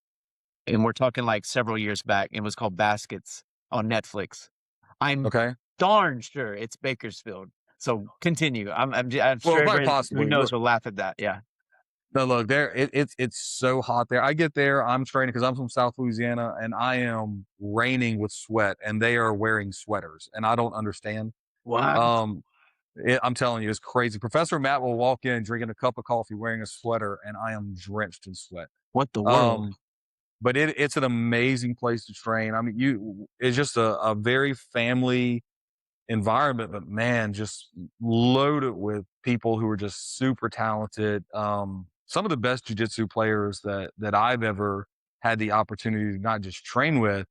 and we're talking like several years back. It was called Baskets on Netflix. I'm Okay. darn sure it's Bakersfield. So continue. I'm Well, sure quite everybody who possibly. knows will laugh at that. Yeah. No, look, it's so hot there. I get there, I'm training because I'm from South Louisiana, and I am raining with sweat, and they are wearing sweaters, and I don't understand. What? Um, I'm telling you, it's crazy. Professor Matt will walk in drinking a cup of coffee, wearing a sweater, and I am drenched in sweat. What the world? Um, but it's an amazing place to train. I mean, it's just a very family environment, but man, just loaded with people who are just super talented. Some of the best jujitsu players that I've ever had the opportunity to not just train with,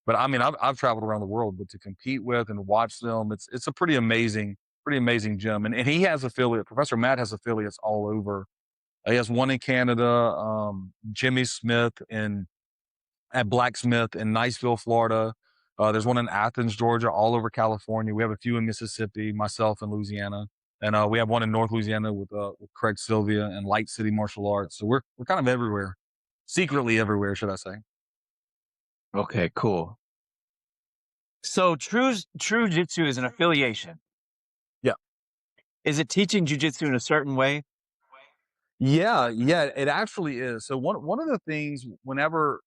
but I mean, I've traveled around the world, but to compete with and watch them, it's a pretty amazing gym. And he has affiliate. Professor Matt has affiliates all over. He has one in Canada, Jimmy Smith in at Blacksmith in Niceville, Florida. There's one in Athens, Georgia, all over California. We have a few in Mississippi, myself in Louisiana, and we have one in North Louisiana with Craig Sylvia and Light City Martial Arts. So we're kind of everywhere, secretly everywhere, should I say? Okay, cool. So True Jitsu is an affiliation. Yeah. Is it teaching jujitsu in a certain way? Yeah, it actually is. So one of the things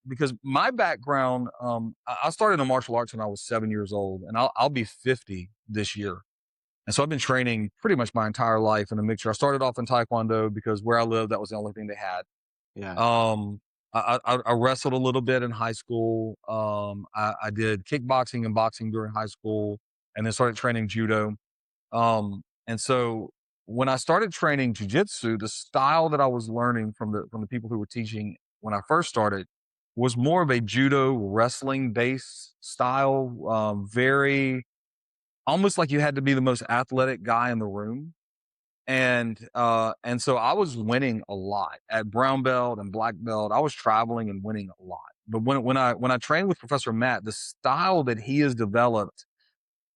because my background, I started in martial arts when I was 7 years old, and I'll be 50 this year. And so I've been training pretty much my entire life in a mixture. I started off in Taekwondo because where I lived, that was the only thing they had. Yeah. I wrestled a little bit in high school. I did kickboxing and boxing during high school, and then started training judo. And so when I started training jujitsu, the style that I was learning from the people who were teaching when I first started was more of a judo wrestling based style, very almost like you had to be the most athletic guy in the room. And so I was winning a lot at brown belt and black belt. I was traveling and winning a lot. But when I trained with Professor Matt, the style that he has developed,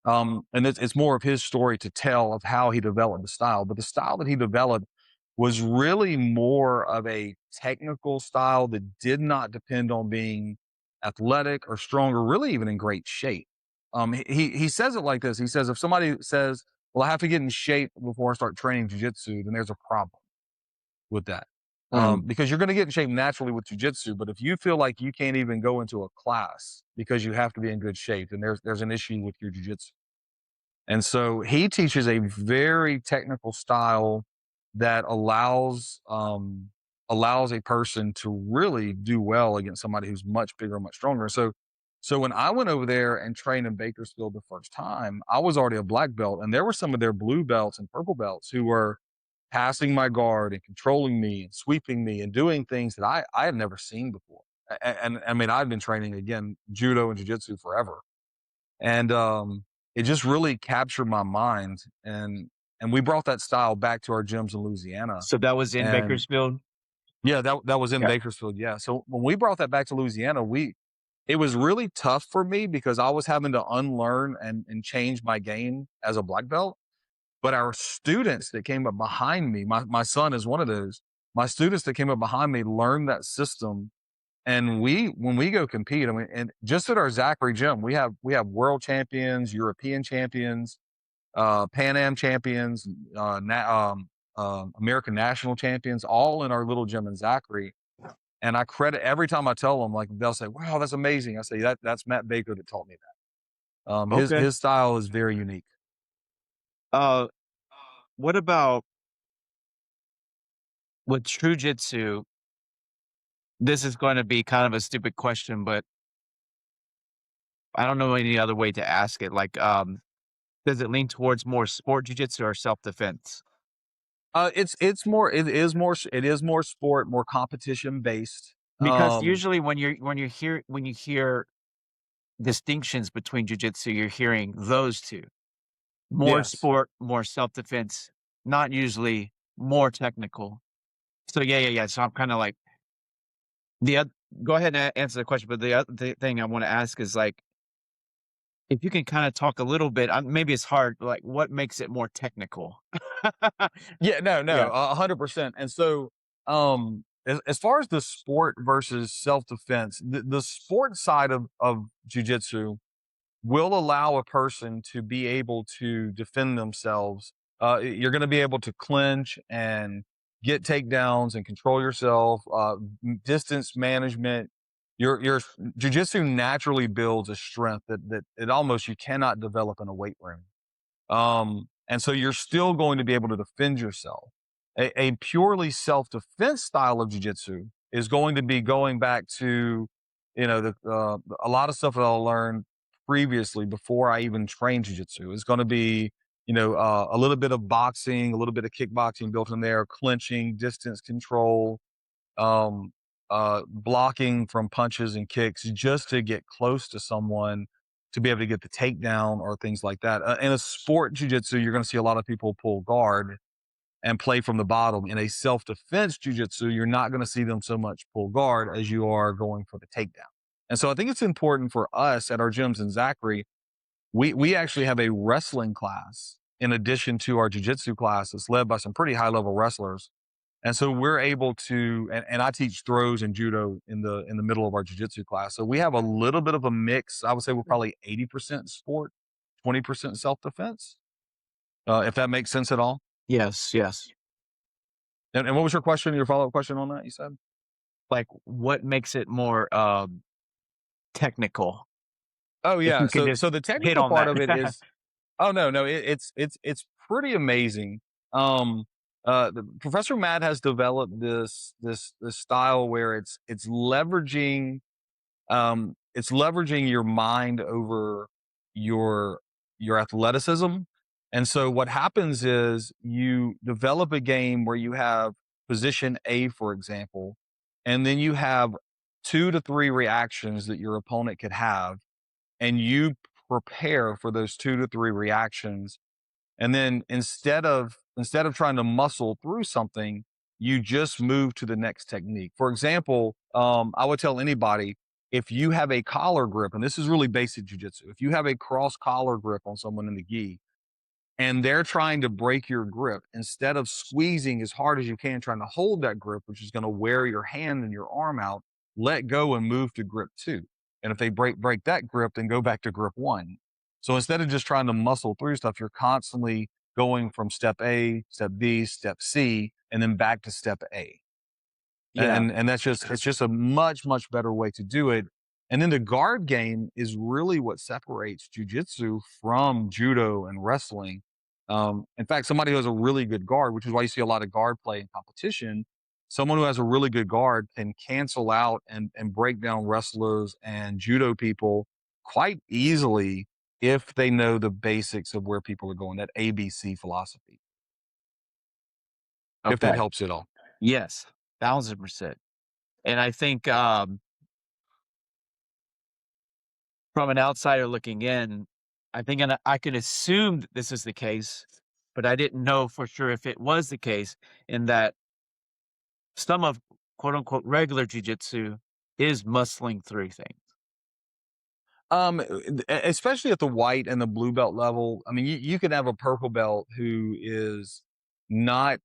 and it's more of his story to tell of how he developed the style. But the style that he developed was really more of a technical style that did not depend on being athletic or strong or really even in great shape. He says it like this. He says, if somebody says, "Well, I have to get in shape before I start training jujitsu," then there's a problem with that. Because you're going to get in shape naturally with jujitsu, but if you feel like you can't even go into a class because you have to be in good shape, then there's an issue with your jujitsu. And so he teaches a very technical style that allows a person to really do well against somebody who's much bigger, much stronger. So when I went over there and trained in Bakersfield the first time, I was already a black belt, and there were some of their blue belts and purple belts who were passing my guard and controlling me and sweeping me and doing things that I had never seen before. And I mean, I've been training again judo and jiu-jitsu forever, and it just really captured my mind. And we brought that style back to our gyms in Louisiana. So that was in And Bakersfield? yeah, that was in Yeah. Bakersfield. Yeah. So when we brought that back to Louisiana, it was really tough for me because I was having to unlearn and change my game as a black belt. But our students that came up behind me, my son is one of those. My students that came up behind me learned that system. And when we go compete, I mean, and just at our Zachary gym, we have world champions, European champions, Pan Am champions, American national champions, all in our little gym in Zachary. And I credit every time I tell them, like they'll say, "Wow, that's amazing." I say that's Matt Baker that taught me that. Okay. His style is very unique. Uh, what about with True Jitsu? This is going to be kind of a stupid question, but I don't know any other way to ask it. Like, does it lean towards more sport jujitsu or self defense? It is more sport, more competition based. Because usually when you hear distinctions between jujitsu, you're hearing those two: more Yes. sport, more self defense, not usually more technical. So yeah. So I'm kind of like the go ahead and answer the question, but the other thing I want to ask is like if you can kind of talk a little bit. Maybe it's hard. Like, what makes it more technical? Yeah, Yeah, 100%. And so, as far as the sport versus self defense, the sport side of jujitsu will allow a person to be able to defend themselves. You're going to be able to clinch and get takedowns and control yourself. Distance management. Your jujitsu naturally builds a strength that it almost you cannot develop in a weight room. And so you're still going to be able to defend yourself. A purely self-defense style of jujitsu is going to be going back to, a lot of stuff that I learned previously before I even trained jujitsu. It's going to be, a little bit of boxing, a little bit of kickboxing built in there, clinching, distance control, um, blocking from punches and kicks just to get close to someone to be able to get the takedown or things like that. In a sport jujitsu, you're going to see a lot of people pull guard and play from the bottom. In a self defense jujitsu, you're not going to see them so much pull guard as you are going for the takedown. And so I think it's important for us at our gyms in Zachary. We actually have a wrestling class in addition to our jujitsu class. It's led by some pretty high level wrestlers, and so we're able to, and I teach throws and judo in the middle of our jujitsu class. So we have a little bit of a mix. I would say we're probably 80% sport, 20% self defense. If that makes sense at all. yes. And what was your question? Your follow up question on that? You said. Like, what makes it more technical? Oh If yeah. you can So just so the hit technical on part that. of it is. Oh no. It's pretty amazing. Um, Professor Matt has developed this style where it's leveraging your mind over your your athleticism. And so what happens is you develop a game where you have position A, for example, and then you have 2 to 3 reactions that your opponent could have, and you prepare for those 2 to 3 reactions. And then instead of trying to muscle through something, you just move to the next technique. For example, I would tell anybody, if you have a collar grip, and this is really basic jujitsu, if you have a cross collar grip on someone in the gi and they're trying to break your grip, instead of squeezing as hard as you can, trying to hold that grip, which is going to wear your hand and your arm out, let go and move to grip 2. And if they break that grip, then go back to grip 1. So instead of just trying to muscle through stuff, you're constantly going from step A, step B, step C, and then back to step A. Yeah, And that's just it's just a much better way to do it. And then the guard game is really what separates jujitsu from judo and wrestling. In fact, somebody who has a really good guard, which is why you see a lot of guard play in competition, someone who has a really good guard can cancel out and break down wrestlers and judo people quite easily if they know the basics of where people are going, that ABC philosophy, if that okay. helps at all. Yes, 1,000%. And I think, from an outsider looking in, I think and I could assume that this is the case, but I didn't know for sure if it was the case in that some of quote unquote regular jujitsu is muscling through things. Especially at the white and the blue belt level. I mean, you could have a purple belt who is not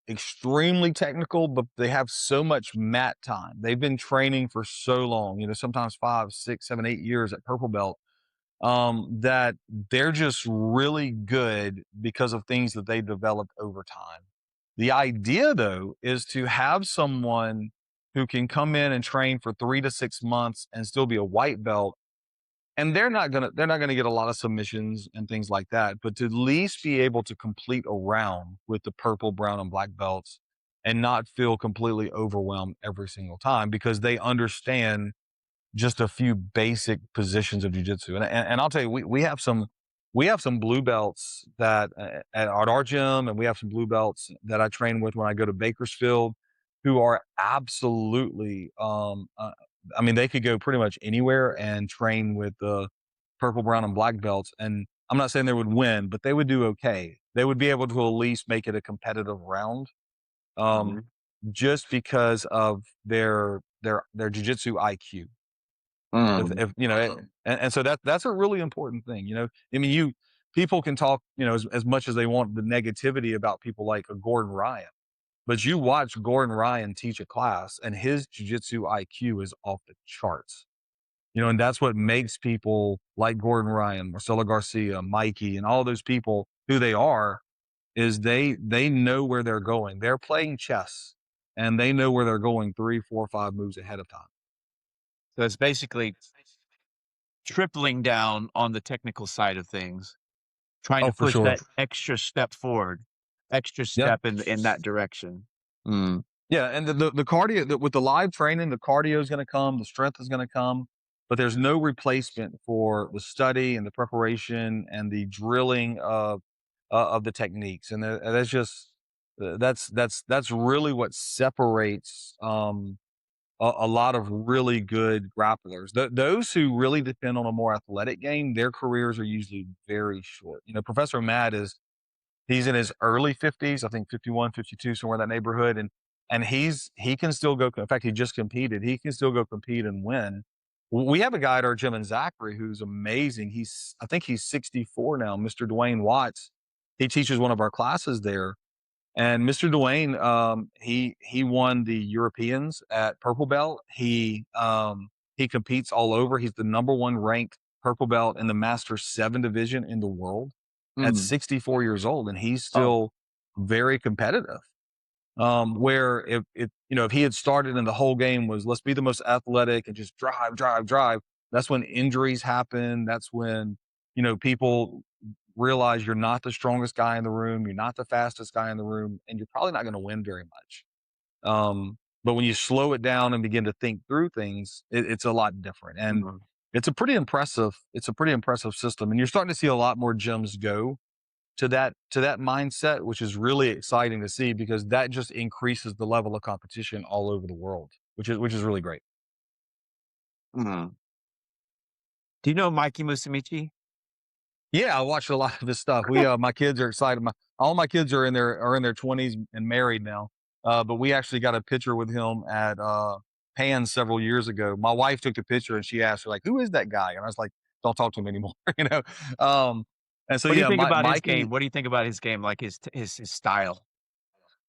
extremely technical, but they have so much mat time. They've been training for so long, sometimes 5, 6, 7, 8 years at purple belt, that they're just really good because of things that they developed over time. The idea, though, is to have someone who can come in and train for 3 to 6 months and still be a white belt, and they're not gonna get a lot of submissions and things like that, but to at least be able to complete a round with the purple, brown, and black belts and not feel completely overwhelmed every single time because they understand just a few basic positions of jujitsu. And I'll tell you, we have some blue belts that at our gym, and we have some blue belts that I train with when I go to Bakersfield, who are absolutely. I mean, they could go pretty much anywhere and train with the purple, brown, and black belts. And I'm not saying they would win, but they would do okay. They would be able to at least make it a competitive round, um, Mhm. just because of their jujitsu IQ. Mm. If and so that's a really important thing. I mean, people can talk, as much as they want the negativity about people like a Gordon Ryan, but you watch Gordon Ryan teach a class, and his jujitsu IQ is off the charts. And that's what makes people like Gordon Ryan, Marcelo Garcia, Mikey, and all those people who they are, is they know where they're going. They're playing chess, and they know where they're going 3, 4, 5 moves ahead of time. So it's basically tripling down on the technical side of things, trying Oh, to for push sure. that extra step forward, extra Yeah. step in that direction. Mm. Yeah, and the cardio with the live training, the cardio is going to come, the strength is going to come, but there's no replacement for the study and the preparation and the drilling of the techniques, and that's just that's really what separates a lot of really good grapplers. Those who really depend on a more athletic game, their careers are usually very short. Professor Matt he's in his early 50s, I think 51, 52, somewhere in that neighborhood. And he can still go. In fact, he just competed. He can still go compete and win. We have a guy at our gym in Zachary who's amazing. I think he's 64 now, Mr. Dwayne Watts. He teaches one of our classes there. And Mr. Dwayne, he won the Europeans at purple belt. He competes all over. He's the number one ranked purple belt in the Master 7 division in the world at Mm. 64 years old, and he's Oh, still very competitive. Where if he had started and the whole game was let's be the most athletic and just drive, drive, drive, that's when injuries happen. That's when people realize you're not the strongest guy in the room, you're not the fastest guy in the room, and you're probably not going to win very much. But when you slow it down and begin to think through things, it's a lot different, and mhm. it's a pretty impressive system, and you're starting to see a lot more gyms go to that mindset, which is really exciting to see because that just increases the level of competition all over the world, which is really great. Mhm. Do you know Mikey Musumeci? Yeah, I watched a lot of this stuff. My kids are excited. All my kids are in their 20s and married now. But we actually got a picture with him at Pan several years ago. My wife took the picture and she asked her like, "Who is that guy?" And I was like, "Don't talk to him anymore," you know. Um, and so What do you yeah, think about his Mikey. game? What do you think about his game, like his style?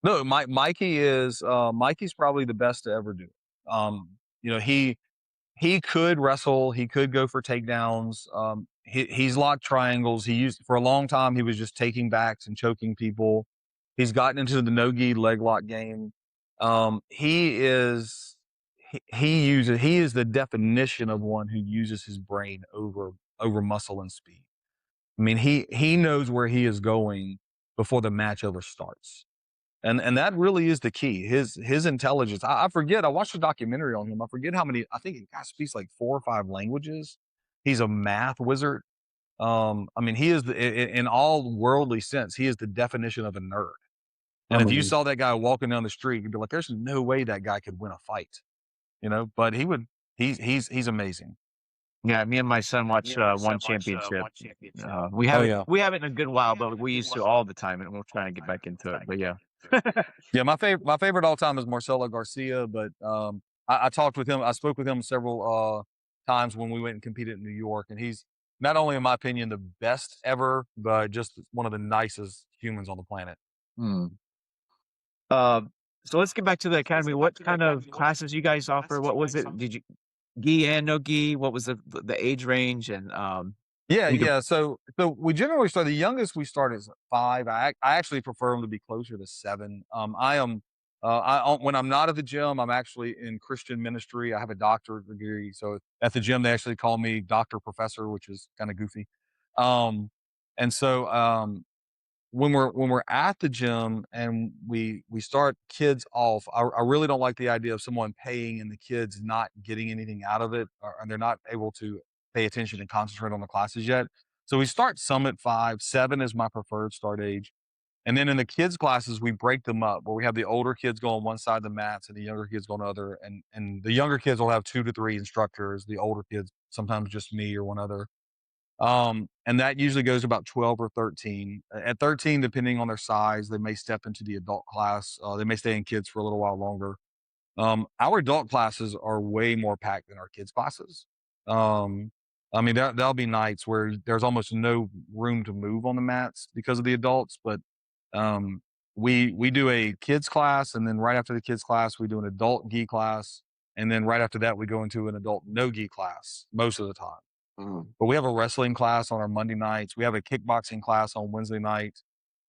No, Mikey's probably the best to ever do it. He could wrestle. He could go for takedowns. He's locked triangles. He used for a long time. He was just taking backs and choking people. He's gotten into the no gi leg lock game. He is he is the definition of one who uses his brain over muscle and speed. I mean, he knows where he is going before the match ever starts. And that really is the key. His intelligence. I forget. I watched a documentary on him. I forget how many. I think he speaks like 4 or 5 languages. He's a math wizard. I mean, he is in all worldly sense. He is the definition of a nerd. And if you Unbelievable. saw that guy walking down the street, you'd be like, "There's no way that guy could win a fight." But he would. He's amazing. Yeah, me and my son watch one championship. We Oh haven't yeah. we haven't in a good while, but we used to all the time, and we'll try and get back into it. But yeah. Yeah, my favorite all time is Marcelo Garcia, but I talked with him. I spoke with him several times when we went and competed in New York. And he's not only, in my opinion, the best ever, but just one of the nicest humans on the planet. Hmm. Um, so let's get back to the academy. What kind of classes you guys offer? What was it? Did you gi and no gi? What was the age range? And Yeah, you could, yeah. So we generally start, the youngest we start is 5. I actually prefer them to be closer to 7. When I'm not at the gym, I'm actually in Christian ministry. I have a doctorate degree, so at the gym they actually call me Doctor Professor, which is kind of goofy. Um, and so when we're at the gym and we start kids off, I really don't like the idea of someone paying and the kids not getting anything out of it, and they're not able to pay attention and concentrate on the classes yet. So we start some at 5. 7 is my preferred start age. And then in the kids classes, we break them up where we have the older kids go on one side of the mats and the younger kids go on the other. And the younger kids will have 2 to 3 instructors. The older kids, sometimes just me or one other. And that usually goes about 12 or 13. At 13, depending on their size, they may step into the adult class. They may stay in kids for a little while longer. Our adult classes are way more packed than our kids classes. Um, I mean, there'll be nights where there's almost no room to move on the mats because of the adults, but um, we do a kids class, and then right after the kids class, we do an adult gi class, and then right after that, we go into an adult no gi class most of the time. mm, But we have a wrestling class on our Monday nights. We have a kickboxing class on Wednesday night,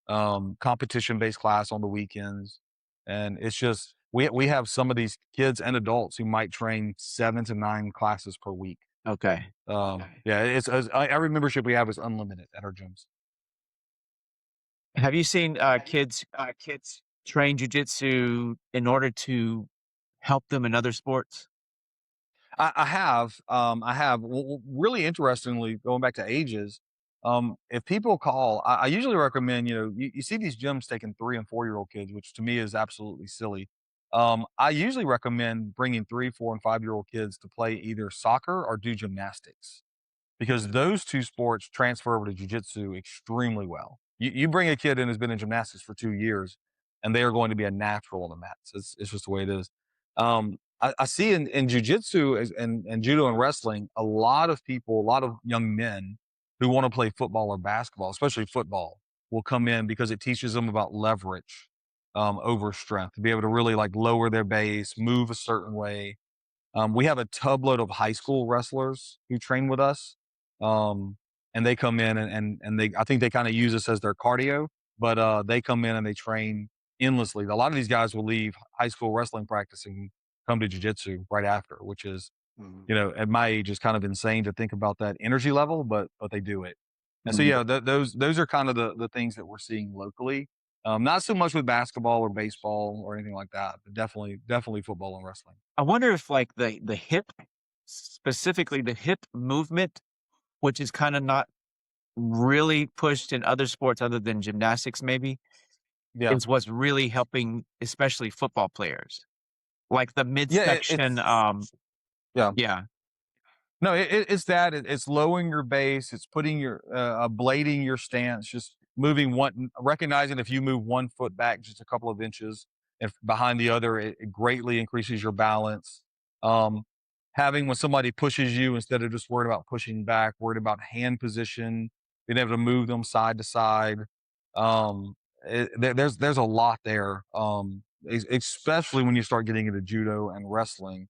competition-based class on the weekends. And it's just we have some of these kids and adults who might train 7 to 9 classes per week. okay. Yeah, every membership we have is unlimited at our gyms. Have you seen kids train jujitsu in order to help them in other sports? I have. I have. Really interestingly, going back to ages, if people call, I usually recommend, you see these gyms taking 3 and 4-year-old kids, which to me is absolutely silly. I usually recommend bringing 3, 4, and 5-year-old kids to play either soccer or do gymnastics because those 2 sports transfer over to jujitsu extremely well. You bring a kid in who's been in gymnastics for 2 years, and they are going to be a natural on the mats. It's just the way it is. I see in jujitsu and judo and wrestling, a lot of people, a lot of young men who want to play football or basketball, especially football, will come in because it teaches them about leverage over strength, to be able to really like lower their base, move a certain way. We have a tub load of high school wrestlers who train with us. And they come in and I think they kind of use us as their cardio, but they come in and they train endlessly. A lot of these guys will leave high school wrestling practice and come to jujitsu right after, which is, Mm, at my age is kind of insane to think about that energy level, but they do it. And so, mm. yeah, those are kind of the things that we're seeing locally. Not so much with basketball or baseball or anything like that, but definitely football and wrestling. I wonder if like the hip, specifically the hip movement, which is kind of not really pushed in other sports other than gymnastics, maybe, Yeah. is what's really helping, especially football players. Like the Yeah, midsection, yeah. yeah. No, it's that. It's lowering your base. It's putting blading your stance, just moving recognizing if you move one foot back just a couple of inches and behind the other, it greatly increases your balance. Um, Having when somebody pushes you, instead of just worried about pushing back, worried about hand position, being able to move them side to side. There's a lot there. Especially when you start getting into judo and wrestling.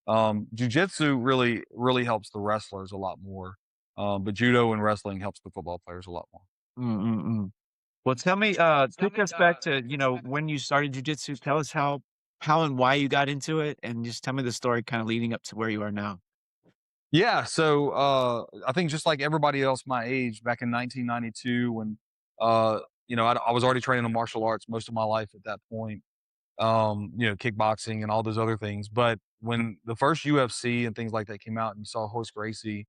Jujitsu really helps the wrestlers a lot more, but judo and wrestling helps the football players a lot more. Mm, mm, mm. Well, tell me, take us back to, when you started jujitsu. Tell us how and why you got into it, and just tell me the story kind of leading up to where you are now. Yeah, so I think just like everybody else my age, back in 1992, when I was already training in martial arts most of my life at that point. Kickboxing and all those other things. But when the first UFC and things like that came out, and you saw Hoist Gracie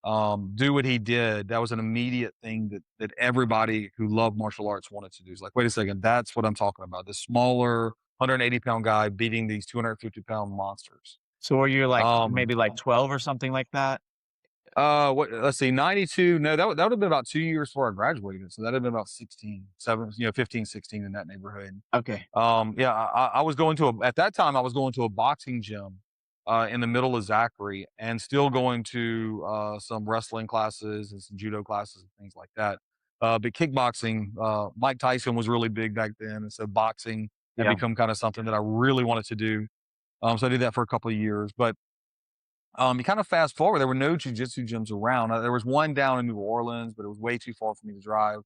do what he did, that was an immediate thing that everybody who loved martial arts wanted to do. It's like, wait a second, that's what I'm talking about. This smaller 180-pound guy beating these 250-pound monsters. So were you like Um, maybe like 12 or something like that? let's see, 92. No, that would have been about 2 years before I graduated. So that'd have been about 16, 7, 15, 16 in that neighborhood. Okay. Yeah, I was going at that time, I was going to a boxing gym. in the middle of Zachary, and still going to some wrestling classes and some judo classes and things like that. But kickboxing, Mike Tyson was really big back then, and so boxing had Yeah. become kind of something that I really wanted to do. So I did that for a couple of years. But you kind of fast forward, there were no jujitsu gyms around. There was one down in New Orleans, but it was way too far for me to drive.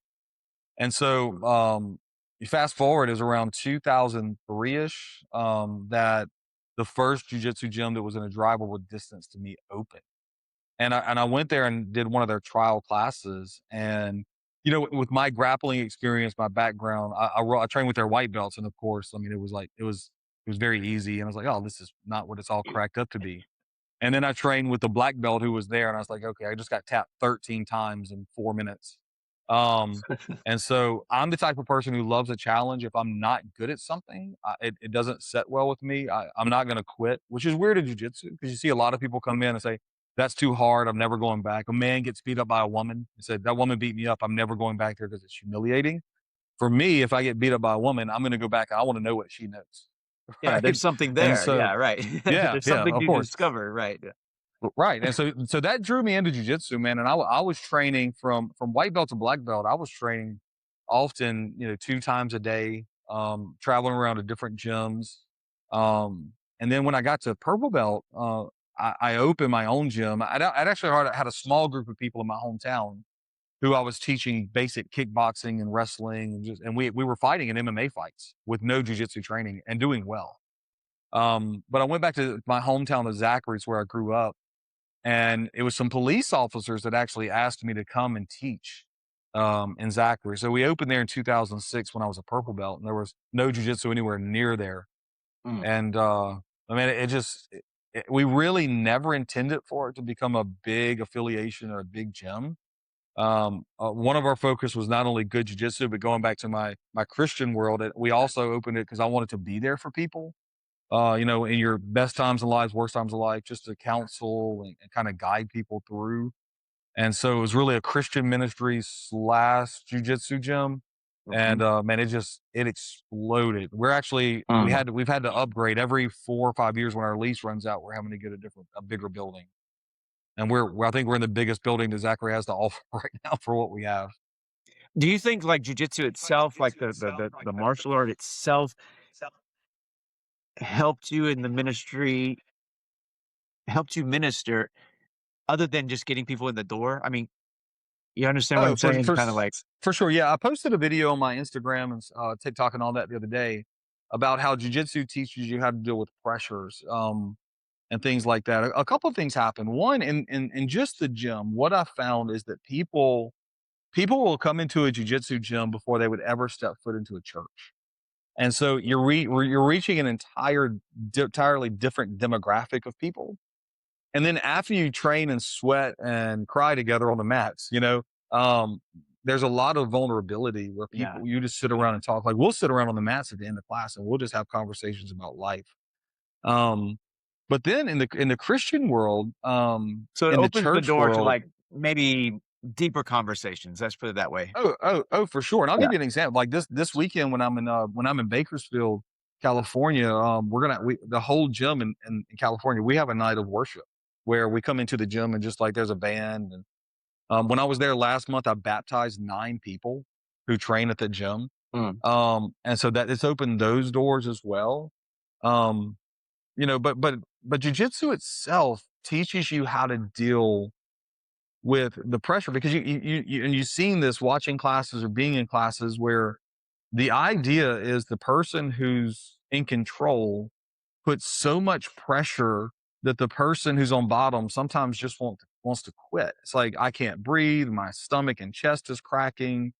And so you fast forward, is around 2003 ish that the first jujitsu gym that was in a drivable distance to me opened. And I went there and did one of their trial classes. And, you know, with my grappling experience, my background, I trained with their white belts. And of course, I mean, it was very easy. And I was like, oh, this is not what it's all cracked up to be. And then I trained with the black belt who was there, and I was like, okay, I just got tapped 13 times in 4 minutes. Um, and so I'm the type of person who loves a challenge. If I'm not good at something, it doesn't set well with me. I'm not going to quit, which is weird in jujitsu because you see a lot of people come in and say, that's too hard. I'm never going back. A man gets beat up by a woman and said, that woman beat me up. I'm never going back there because it's humiliating. For me, if I get beat up by a woman, I'm going to go back. I want to know what she knows. Yeah, Right. there's something And there. so, Yeah, right. yeah, There's yeah, something of to course. discover, right. Yeah. Right, and so that drew me into jujitsu, man. And I was training from white belt to black belt. I was training often, 2 times a day, traveling around to different gyms. And then when I got to purple belt, I opened my own gym. I'd actually had a small group of people in my hometown who I was teaching basic kickboxing and wrestling, and we were fighting in MMA fights with no jujitsu training and doing well. But I went back to my hometown of Zachary, where I grew up, and it was some police officers that actually asked me to come and teach in Zachary. So we opened there in 2006 when I was a purple belt, and there was no jujitsu anywhere near there. Mm. And I mean, we really never intended for it to become a big affiliation or a big gym. One of our focus was not only good jujitsu, but going back to my Christian world, we also opened it because I wanted to be there for people, in your best times of lives, worst times of life, just to counsel and kind of guide people through. And so it was really a Christian ministry slash jujitsu gym. And Mhm. man, it exploded. Mm. We've had to upgrade every 4 or 5 years when our lease runs out. We're having to get a bigger building. And I think we're in the biggest building that Zachary has to offer right now for what we have. Do you think like jujitsu itself, like the martial art itself, helped you in the ministry, helped you minister other than just getting people in the door? I mean, you understand what Oh, I'm saying? Kind of like, for sure. Yeah, I posted a video on my Instagram and TikTok and all that the other day about how jujitsu teaches you how to deal with pressures and things like that. A couple of things happen. One, in just the gym, what I found is that people will come into a jujitsu gym before they would ever step foot into a church. And so you're reaching an entirely different demographic of people. And then after you train and sweat and cry together on the mats, um, there's a lot of vulnerability where yeah. you just sit around and talk. Like we'll sit around on the mats at the end of class and we'll just have conversations about life. Um, but then in the Christian world, So it in the opens the church door to world, like maybe deeper conversations. Let's put it that way. oh, for sure. And I'll Yeah. give you an example. Like this weekend when I'm in Bakersfield, California, the whole gym in California, we have a night of worship where we come into the gym and just like there's a band. And when I was there last month, I baptized 9 people who train at the gym. Mm. And so that it's opened those doors as well. Um, but jujitsu itself teaches you how to deal with the pressure because and you've seen this watching classes or being in classes where the idea is the person who's in control puts so much pressure that the person who's on bottom sometimes just wants to quit. It's like I can't breathe, my stomach and chest is cracking.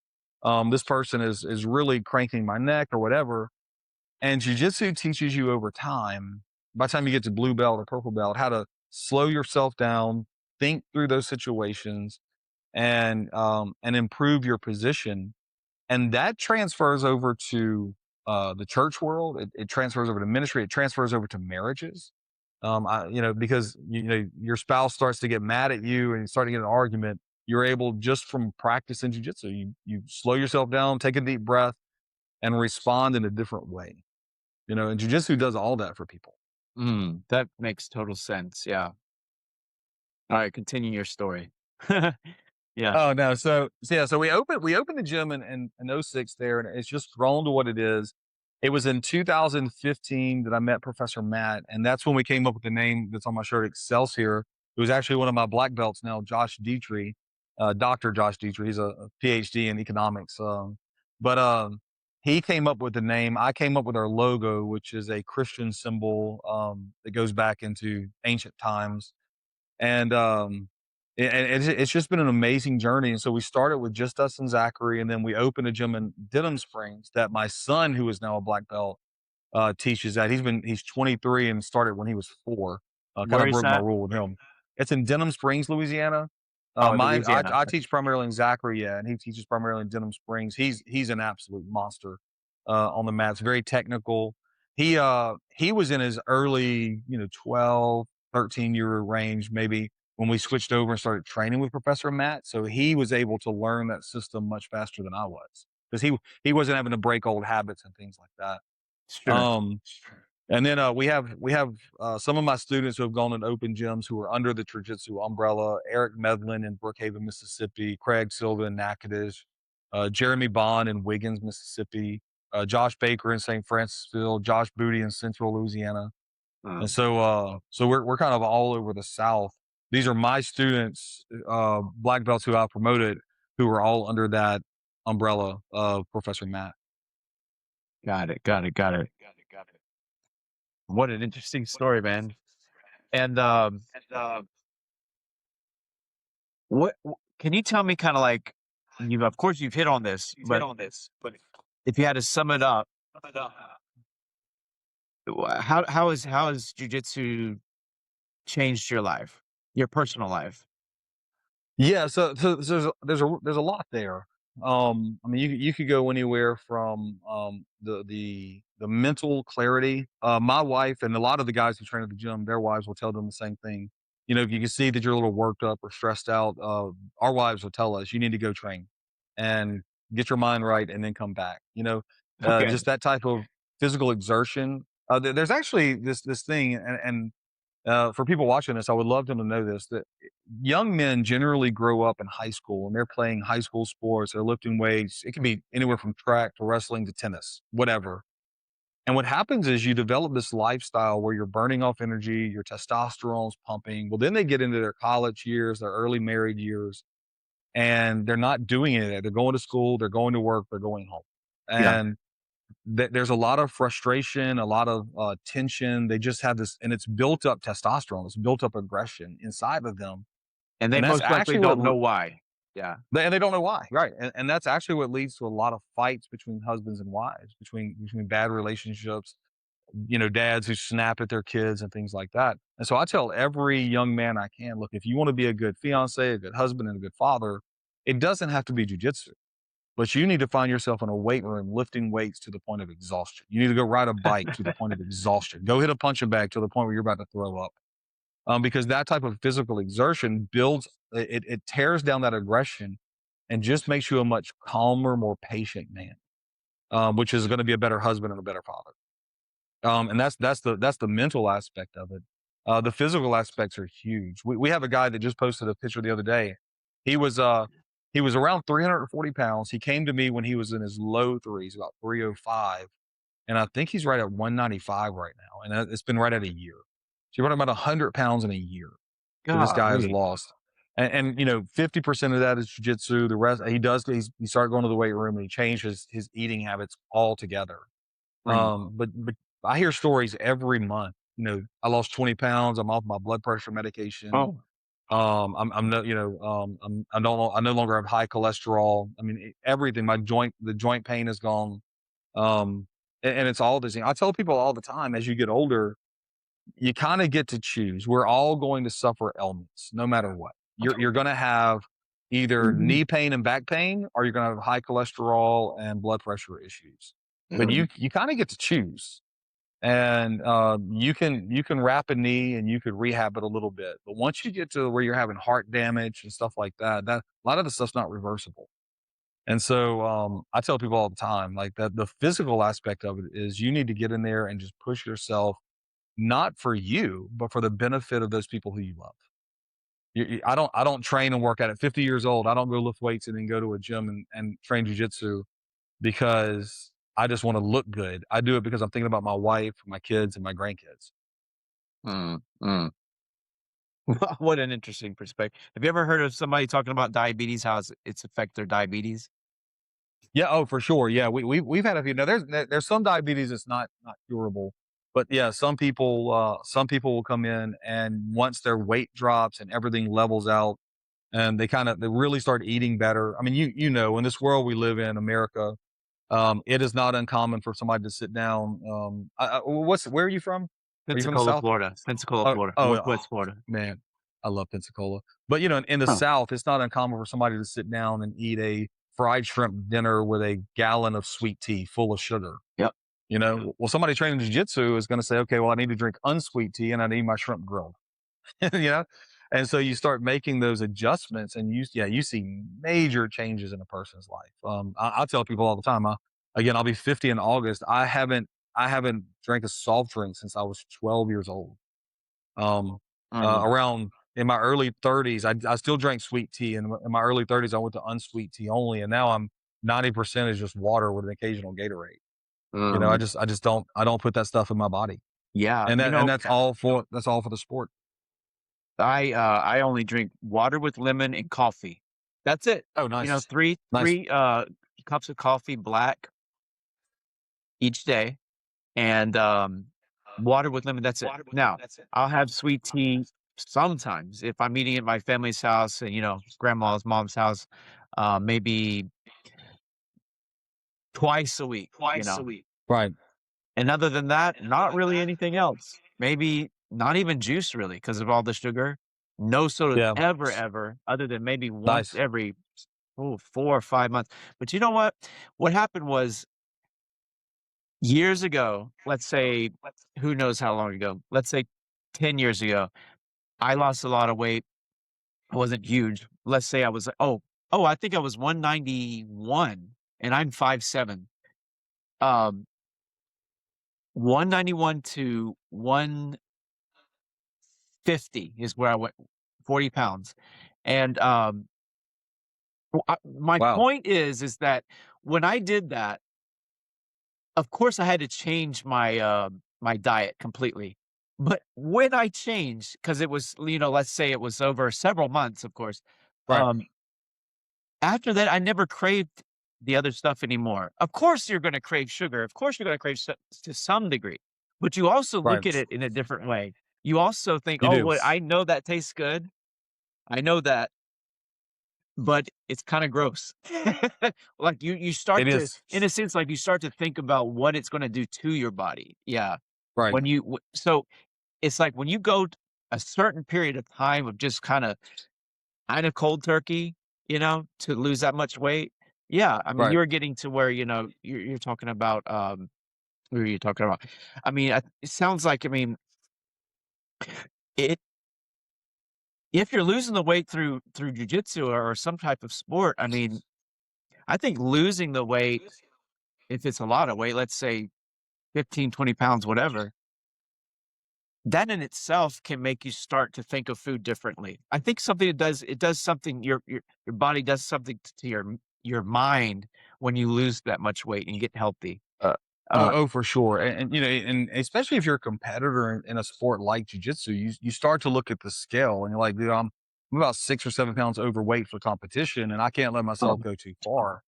This person is really cranking my neck or whatever. And jujitsu teaches you over time, by the time you get to blue belt or purple belt, how to slow yourself down, think through those situations, and improve your position. And that transfers over to the church world. It transfers over to ministry. It transfers over to marriages. Because your spouse starts to get mad at you and you start to get an argument. You're able just from practicing jujitsu, you slow yourself down, take a deep breath, and respond in a different way. And jujitsu does all that for people. That makes total sense. Yeah. All right, continue your story. Yeah. Oh no, yeah, so we opened the gym in '06 there, and it's just grown to what it is. It was in 2015 that I met Professor Matt, and that's when we came up with the name that's on my shirt, Excelsior. It was actually one of my black belts now, Josh Dietrich, Dr. Josh Dietrich. He's a PhD in economics. But he came up with the name. I came up with our logo, which is a Christian symbol that goes back into ancient times. And it's just been an amazing journey. And so we started with just us and Zachary, and then we opened a gym in Denham Springs that my son, who is now a black belt, teaches at. He's 23 and started when he was 4. Kind Where of is broke my that? rule with him. It's in Denham Springs, Louisiana. Oh, Mine, Louisiana. I Okay. teach primarily in Zachary, yeah, and he teaches primarily in Denham Springs. He's an absolute monster on the mats, very technical. He was in his early, 12, 13-year range, maybe, when we switched over and started training with Professor Matt. So he was able to learn that system much faster than I was, because he wasn't having to break old habits and things like that. Sure. Um, and then we have some of my students who have gone in open gyms who are under the Jiu-Jitsu umbrella: Eric Medlin in Brookhaven, Mississippi; Craig Silva in Natchitoches; Jeremy Bond in Wiggins, Mississippi; Josh Baker in St. Francisville; Josh Booty in Central Louisiana. And Um, so we're kind of all over the South. These are my students, black belts who I promoted, who are all under that umbrella of Professor Matt. got it. Got it. Got it. What an interesting story, man. And can you tell me kind of like of course you've hit on this, but if you had to sum it up, how has jujitsu changed your life, your personal life? Yeah, so there's a lot there. I mean, you could go anywhere from the mental clarity. My wife and a lot of the guys who train at the gym, their wives will tell them the same thing. If you can see that you're a little worked up or stressed out, our wives will tell us you need to go train and get your mind right, and then come back. Okay. Just that type of physical exertion. There's actually this thing, and for people watching this, I would love them to know this, that young men generally grow up in high school and they're playing high school sports. They're lifting weights. It can be anywhere from track to wrestling to tennis, whatever. And what happens is you develop this lifestyle where you're burning off energy, your testosterone's pumping. Well, then they get into their college years, their early married years, and they're not doing any of that. They're going to school, they're going to work, they're going home. Yeah. And there's a lot of frustration, a lot of tension. They just have this, and it's built up testosterone, it's built up aggression inside of them. And they And that's most likely actually don't know why. Yeah. and they don't know why, right? And that's actually what leads to a lot of fights between husbands and wives, between bad relationships, dads who snap at their kids and things like that. And so I tell every young man I can, look, if you want to be a good fiance, a good husband, and a good father, it doesn't have to be jujitsu, but you need to find yourself in a weight room lifting weights to the point of exhaustion. You need to go ride a bike to the point of exhaustion. Go hit a punching bag to the point where you're about to throw up. Because that type of physical exertion builds, it tears down that aggression and just makes you a much calmer, more patient man, which is going to be a better husband and a better father. And that's the mental aspect of it. The physical aspects are huge. We have a guy that just posted a picture the other day. He was uh he was around 340 pounds. He came to me when he was in his low threes, about 305, and I think he's right at 195 right now, and it's been right at a year. So you're running about 100 pounds in a year that this guy has Golly. lost. And 50% of that is jujitsu. The rest, he started going to the weight room, and he changed his eating habits altogether. Mm. But I hear stories every month. I lost 20 pounds. I'm off my blood pressure medication. Oh, I'm no, I no longer have high cholesterol. I mean, everything. The joint pain is gone. And it's all this. I tell people all the time, as you get older, you kind of get to choose. We're all going to suffer ailments, no matter what. You're going to have either mhm. knee pain and back pain, or you're going to have high cholesterol and blood pressure issues. But you kind of get to choose. And you can wrap a knee and you could rehab it a little bit. But once you get to where you're having heart damage and stuff like that, a lot of the stuff's not reversible. And so I tell people all the time, like, that the physical aspect of it is you need to get in there and just push yourself, not for you, but for the benefit of those people who you love. I don't train and work out at 50 years old. I don't go lift weights and then go to a gym and train jujitsu because I just want to look good. I do it because I'm thinking about my wife, my kids, and my grandkids. Mm, mm. What an interesting perspective. Have you ever heard of somebody talking about diabetes, how it's affect their diabetes? Yeah, oh, for sure. Yeah, we've had a few. Now there's some diabetes that's not curable, but yeah, some people will come in and once their weight drops and everything levels out, and they really start eating better. I mean, you know, in this world we live in, America, it is not uncommon for somebody to sit down. Where are you from? Are you from the Pensacola, South? Florida. Pensacola, Oh, Florida. oh, oh, Northwest Florida. man, I love Pensacola. But you know, in the Huh. South, it's not uncommon for somebody to sit down and eat a fried shrimp dinner with a gallon of sweet tea full of sugar. Yep. You know, well, somebody training jiu-jitsu is going to say, okay, well, I need to drink unsweet tea and I need my shrimp grilled. You know, and so you start making those adjustments, and you see major changes in a person's life. I tell people all the time. Again, I'll be 50 in August. I haven't drank a soft drink since I was 12 years old. Um, Mm. Around in my early 30s, I still drank sweet tea, and in my early 30s, I went to unsweet tea only, and now I'm 90% is just water with an occasional Gatorade. You know, Mm. I just I don't put that stuff in my body, Yeah, and you know, that's all for the sport. I only drink water with lemon and coffee. That's it. Oh, You know, nice, 3 nice. 3, cups of coffee black each day and, water with lemon, that's it. Now, I'll have sweet tea sometimes if I'm eating at my family's house and, you know, grandma's, mom's house, maybe twice a week, you know? Right. And other than that, not really anything else. Maybe not even juice really because of all the sugar. No soda Yeah. ever, ever, other than maybe once Nice. every, 4 or 5 months. But you know what? What happened was years ago, let's say, who knows how long ago, let's say 10 years ago, I lost a lot of weight. I wasn't huge. Let's say I was, I think I was 191 and I'm 5'7". Um, 191 to 150 is where I went, 40 pounds. And my Wow. point is that when I did that, of course, I had to change my, my diet completely. But when I changed, because it was, you know, let's say it was over several months, of course, Right. um, after that, I never craved the other stuff anymore. Of course, you're gonna crave sugar. Of course, you're gonna crave to some degree, but you also look at Right. it in a different way. You also think, You "Oh, do. what I know that tastes good. I know that, but it's kinda gross." Like, you start It to is. in a sense, like, you start to think about what it's gonna do to your body. Yeah. Right. When you so, it's like when you go a certain period of time of just kinda cold turkey, you know, to lose that much weight. Yeah, I mean, Right. you're getting to where, you know, you're talking about, who are you talking about? I mean, it sounds like, I mean, it if you're losing the weight through jujitsu or some type of sport, I mean, I think losing the weight, if it's a lot of weight, let's say 15, 20 pounds, whatever, that in itself can make you start to think of food differently. I think something it does something your body does something to your mind when you lose that much weight and get healthy. Oh, Uh, oh, for sure. You know, and especially if you're a competitor in a sport like jujitsu, you start to look at the scale and you're like, dude, I'm about 6 or 7 pounds overweight for competition, and I can't let myself um, go too far.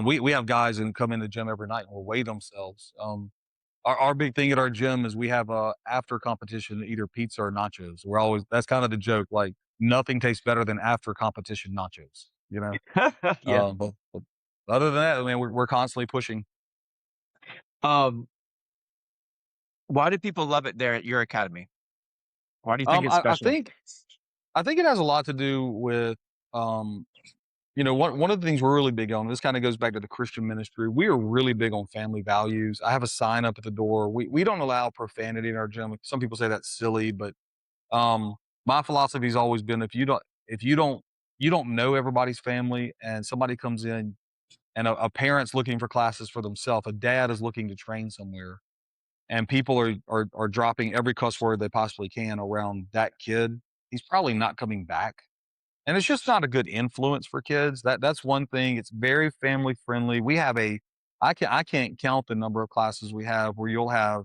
We have guys that come in the gym every night and will weigh themselves. Our big thing at our gym is we have after competition either pizza or nachos. We're always that's kind of the joke. Like nothing tastes better than after competition nachos. You know. yeah. But other than that, I mean, we're constantly pushing. Um, why do people love it there at your academy? Why do you think it's I special? think it has a lot to do with um, you know, one of the things we're really big on. This kind of goes back to the Christian ministry. We are really big on family values. I have a sign up at the door. We don't allow profanity in our gym. Some people say that's silly, but um, my philosophy has always been if you don't know everybody's family, and somebody comes in and a parent's looking for classes for themselves, a dad is looking to train somewhere. and people are dropping every cuss word they possibly can around that kid, he's probably not coming back. And it's just not a good influence for kids. That's one thing. It's very family friendly. We have I can't count the number of classes we have where you'll have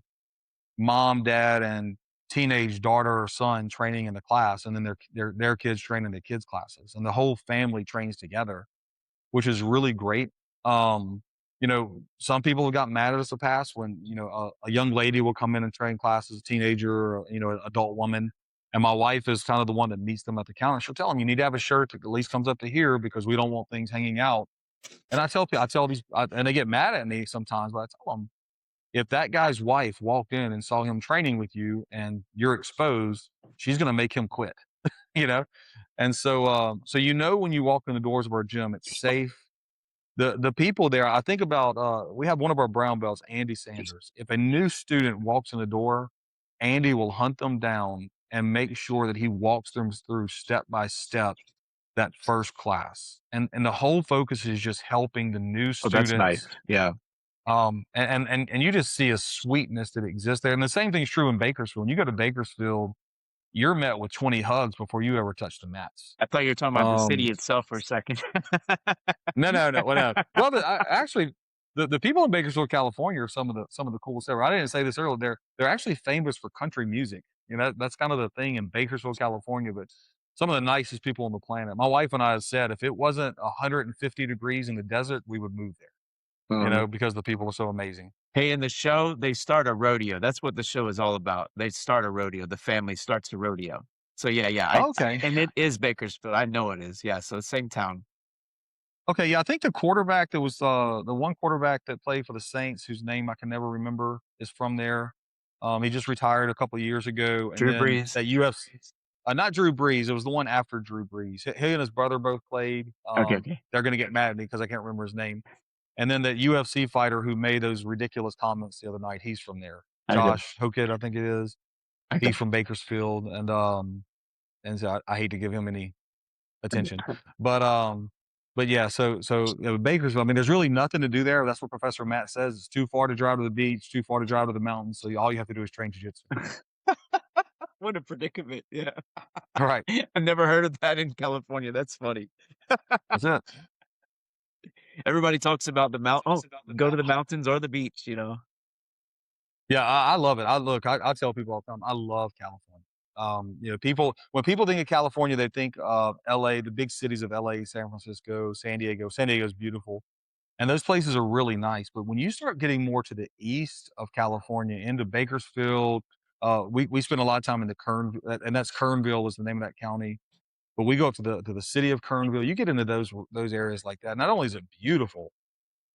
mom, dad, and teenage daughter or son training in the class, and then their kids training the kids classes, and the whole family trains together, which is really great. Um, some people have got mad at us in the past when, a young lady will come in and train classes, a teenager or, an adult woman. And my wife is kind of the one that meets them at the counter. She'll tell them, you need to have a shirt that at least comes up to here because we don't want things hanging out. And I tell these, and they get mad at me sometimes, but I tell them, if that guy's wife walked in and saw him training with you and you're exposed, she's going to make him quit, you know? And so when you walk in the doors of our gym, it's safe. The people there, I think about, we have one of our brown belts, Andy Sanders. If a new student walks in the door, Andy will hunt them down and make sure that he walks them through step by step that first class. And the whole focus is just helping the new Oh, that's nice. students. Yeah. And you just see a sweetness that exists there. And the same thing's true in Bakersfield. When you go to Bakersfield, you're met with 20 hugs before you ever touch the mats. I thought you were talking about the city itself for a second. No, no, no, well, no. Well, actually, the people in Bakersfield, California, are some of the coolest ever. I didn't say this earlier. They're actually famous for country music. That's kind of the thing in Bakersfield, California. But some of the nicest people on the planet. My wife and I have said if it wasn't 150 degrees in the desert, we would move there. Mhm. Because the people are so amazing. Hey, in the show, they start a rodeo. That's what the show is all about. They start a rodeo. The family starts a rodeo. So yeah. Okay. And it is Bakersfield. I know it is. Yeah. So same town. Okay, yeah, I think the quarterback that was the one quarterback that played for the Saints, whose name I can never remember, is from there. He just retired a couple of years ago, and Drew then Brees. that UFC, not Drew Brees, it was the one after Drew Brees. He and his brother both played. Okay. They're gonna get mad at me because I can't remember his name. And then that UFC fighter who made those ridiculous comments the other night, he's from there. Okay. Josh Hokett, I think it is. Okay. He's from Bakersfield, and so I hate to give him any attention. But yeah, Bakersfield, I mean, there's really nothing to do there. That's what Professor Matt says. It's too far to drive to the beach, too far to drive to the mountains. So all you have to do is train jiu-jitsu. What a predicament. Yeah. All right. I've never heard of that in California. That's funny. That's it. Everybody talks about the mountain. Oh, go to the mountains or the beach, Yeah, I love it. I tell people all the time, I love California. When people think of California, they think of LA, the big cities of LA, San Francisco, San Diego. San Diego's beautiful. And those places are really nice. But when you start getting more to the east of California, into Bakersfield, we spend a lot of time in the and that's Kernville is the name of that county. But we go up to the city of Kernville. You get into those areas like that. Not only is it beautiful,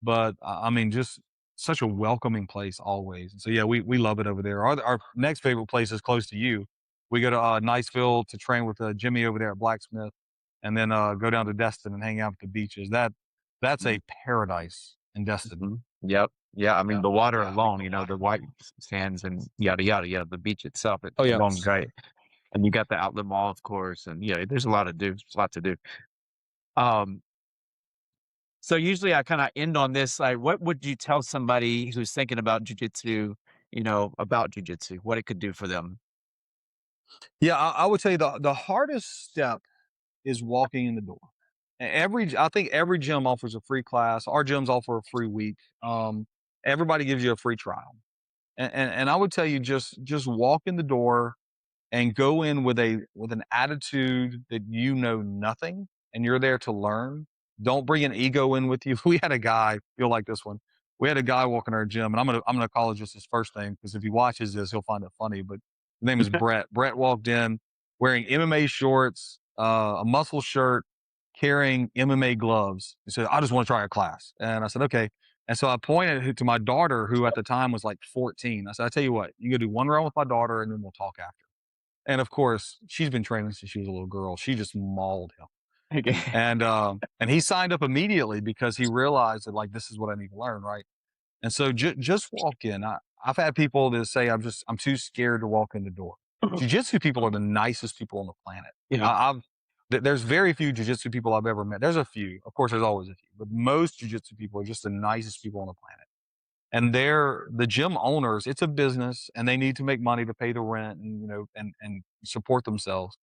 but I mean, just such a welcoming place always. And so yeah, we love it over there. Our next favorite place is close to you. We go to Niceville to train with Jimmy over there at Blacksmith, and then go down to Destin and hang out at the beaches. That's a paradise in Destin. Mhm. Yep. Yeah. I mean, the water alone, the white sands and yada, yada, yada, the beach itself, Oh yeah. alone, right? And you got the outlet mall, of course. And yeah, there's a lot to do. There's a lot to do. Um, so usually I kind of end on this, like, what would you tell somebody who's thinking about jujitsu, about jujitsu, what it could do for them? Yeah, I would say the hardest step is walking in the door. I think every gym offers a free class. Our gyms offer a free week. Everybody gives you a free trial, and I would tell you just walk in the door and go in with an attitude that you know nothing and you're there to learn. Don't bring an ego in with you. We had a guy, you'll like this one. We had a guy walk in our gym, and I'm gonna call it just his first name because if he watches this, he'll find it funny. But his name is Brett. Brett walked in wearing MMA shorts, a muscle shirt, carrying MMA gloves. He said, "I just want to try a class," and I said, "Okay." And so I pointed to my daughter, who at the time was like 14. I said, "I tell you what, you go do one round with my daughter, and then we'll talk after." And of course, she's been training since she was a little girl. She just mauled him. Okay. And he signed up immediately because he realized that like this is what I need to learn, right? And so just walk in. I've had people that say I'm too scared to walk in the door. Jiu-jitsu people are the nicest people on the planet. Yeah. There's very few jiu-jitsu people I've ever met. There's a few, of course, there's always a few, but most jiu-jitsu people are just the nicest people on the planet. And the gym owners, it's a business and they need to make money to pay the rent and, and support themselves.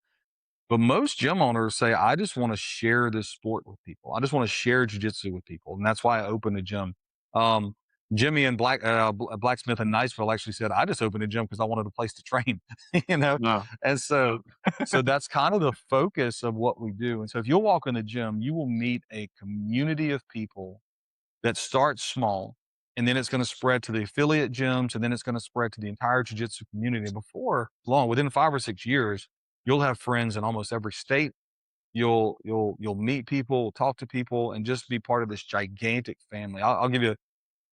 But most gym owners say, I just want to share this sport with people. I just want to share jujitsu with people. And that's why I opened a gym. Um, Jimmy and Blacksmith in Niceville actually said, I just opened a gym because I wanted a place to train, you know? No. And so that's kind of the focus of what we do. And so if you'll walk in the gym, you will meet a community of people that starts small, and then it's going to spread to the affiliate gyms, and then it's going to spread to the entire jiu-jitsu community. Before long, within 5 or 6 years, you'll have friends in almost every state. You'll meet people, talk to people, and just be part of this gigantic family. I'll give you a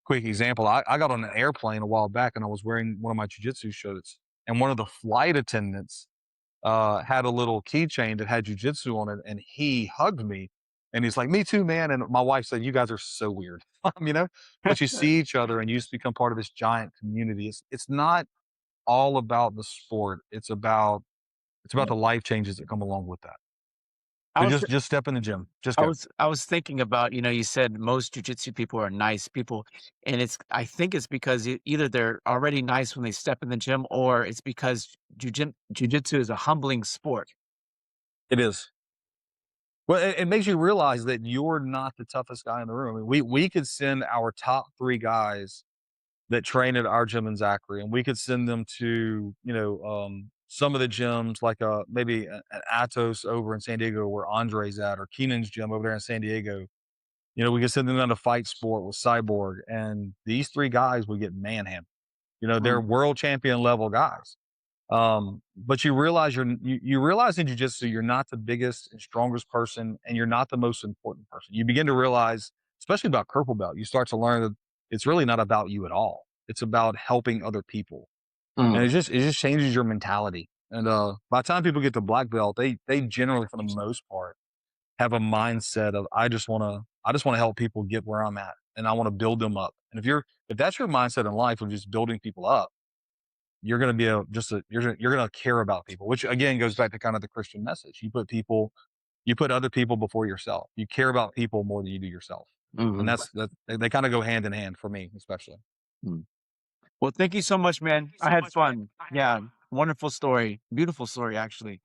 quick example. I got on an airplane a while back, and I was wearing one of my jiu-jitsu shirts, and one of the flight attendants had a little keychain that had jujitsu on it, and he hugged me, and he's like, "Me too, man." And my wife said, "You guys are so weird," you know. But you see each other, and you just become part of this giant community. It's not all about the sport. It's about the life changes that come along with that. I So was just step in the gym. Just I go. was I was thinking about, you said most jujitsu people are nice people, and I think it's because either they're already nice when they step in the gym, or it's because jujitsu is a humbling sport. It is. Well, it makes you realize that you're not the toughest guy in the room. I mean, we could send our top 3 guys that train at our gym in Zachary, and we could send them to, some of the gyms like maybe an Atos over in San Diego where Andre's at, or Keenan's gym over there in San Diego. We could send them down to Fight Sport with Cyborg, and these 3 guys would get manhandled. They're Mm, world champion level guys. But you realize in jujitsu, you're not the biggest and strongest person, and you're not the most important person. You begin to realize, especially about purple belt, you start to learn that it's really not about you at all. It's about helping other people, and mm, it just changes your mentality. And by the time people get to black belt, they generally, for the most part, have a mindset of I just want to help people get where I'm at, and I want to build them up. And if that's your mindset in life of just building people up, you're going to be you're going to care about people, which again goes back to kind of the Christian message. You put other people before yourself. You care about people more than you do yourself. And mhm, they kind of go hand in hand for me, especially. mm. Well, thank you so much, man. I had fun. Yeah, wonderful story. Beautiful story, actually.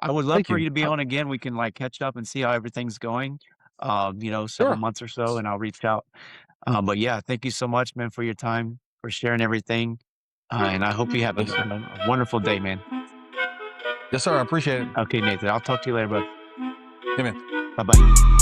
I would love Thank for you. you to be on again. We can, like, catch up and see how everything's going, several Sure. months or so, and I'll reach out. But yeah, thank you so much, man, for your time, for sharing everything. And I hope you have Yes, sir. a wonderful day, man. Yes, sir. I appreciate it. Okay, Nathan, I'll talk to you later, bud. Yeah, man. Bye bye.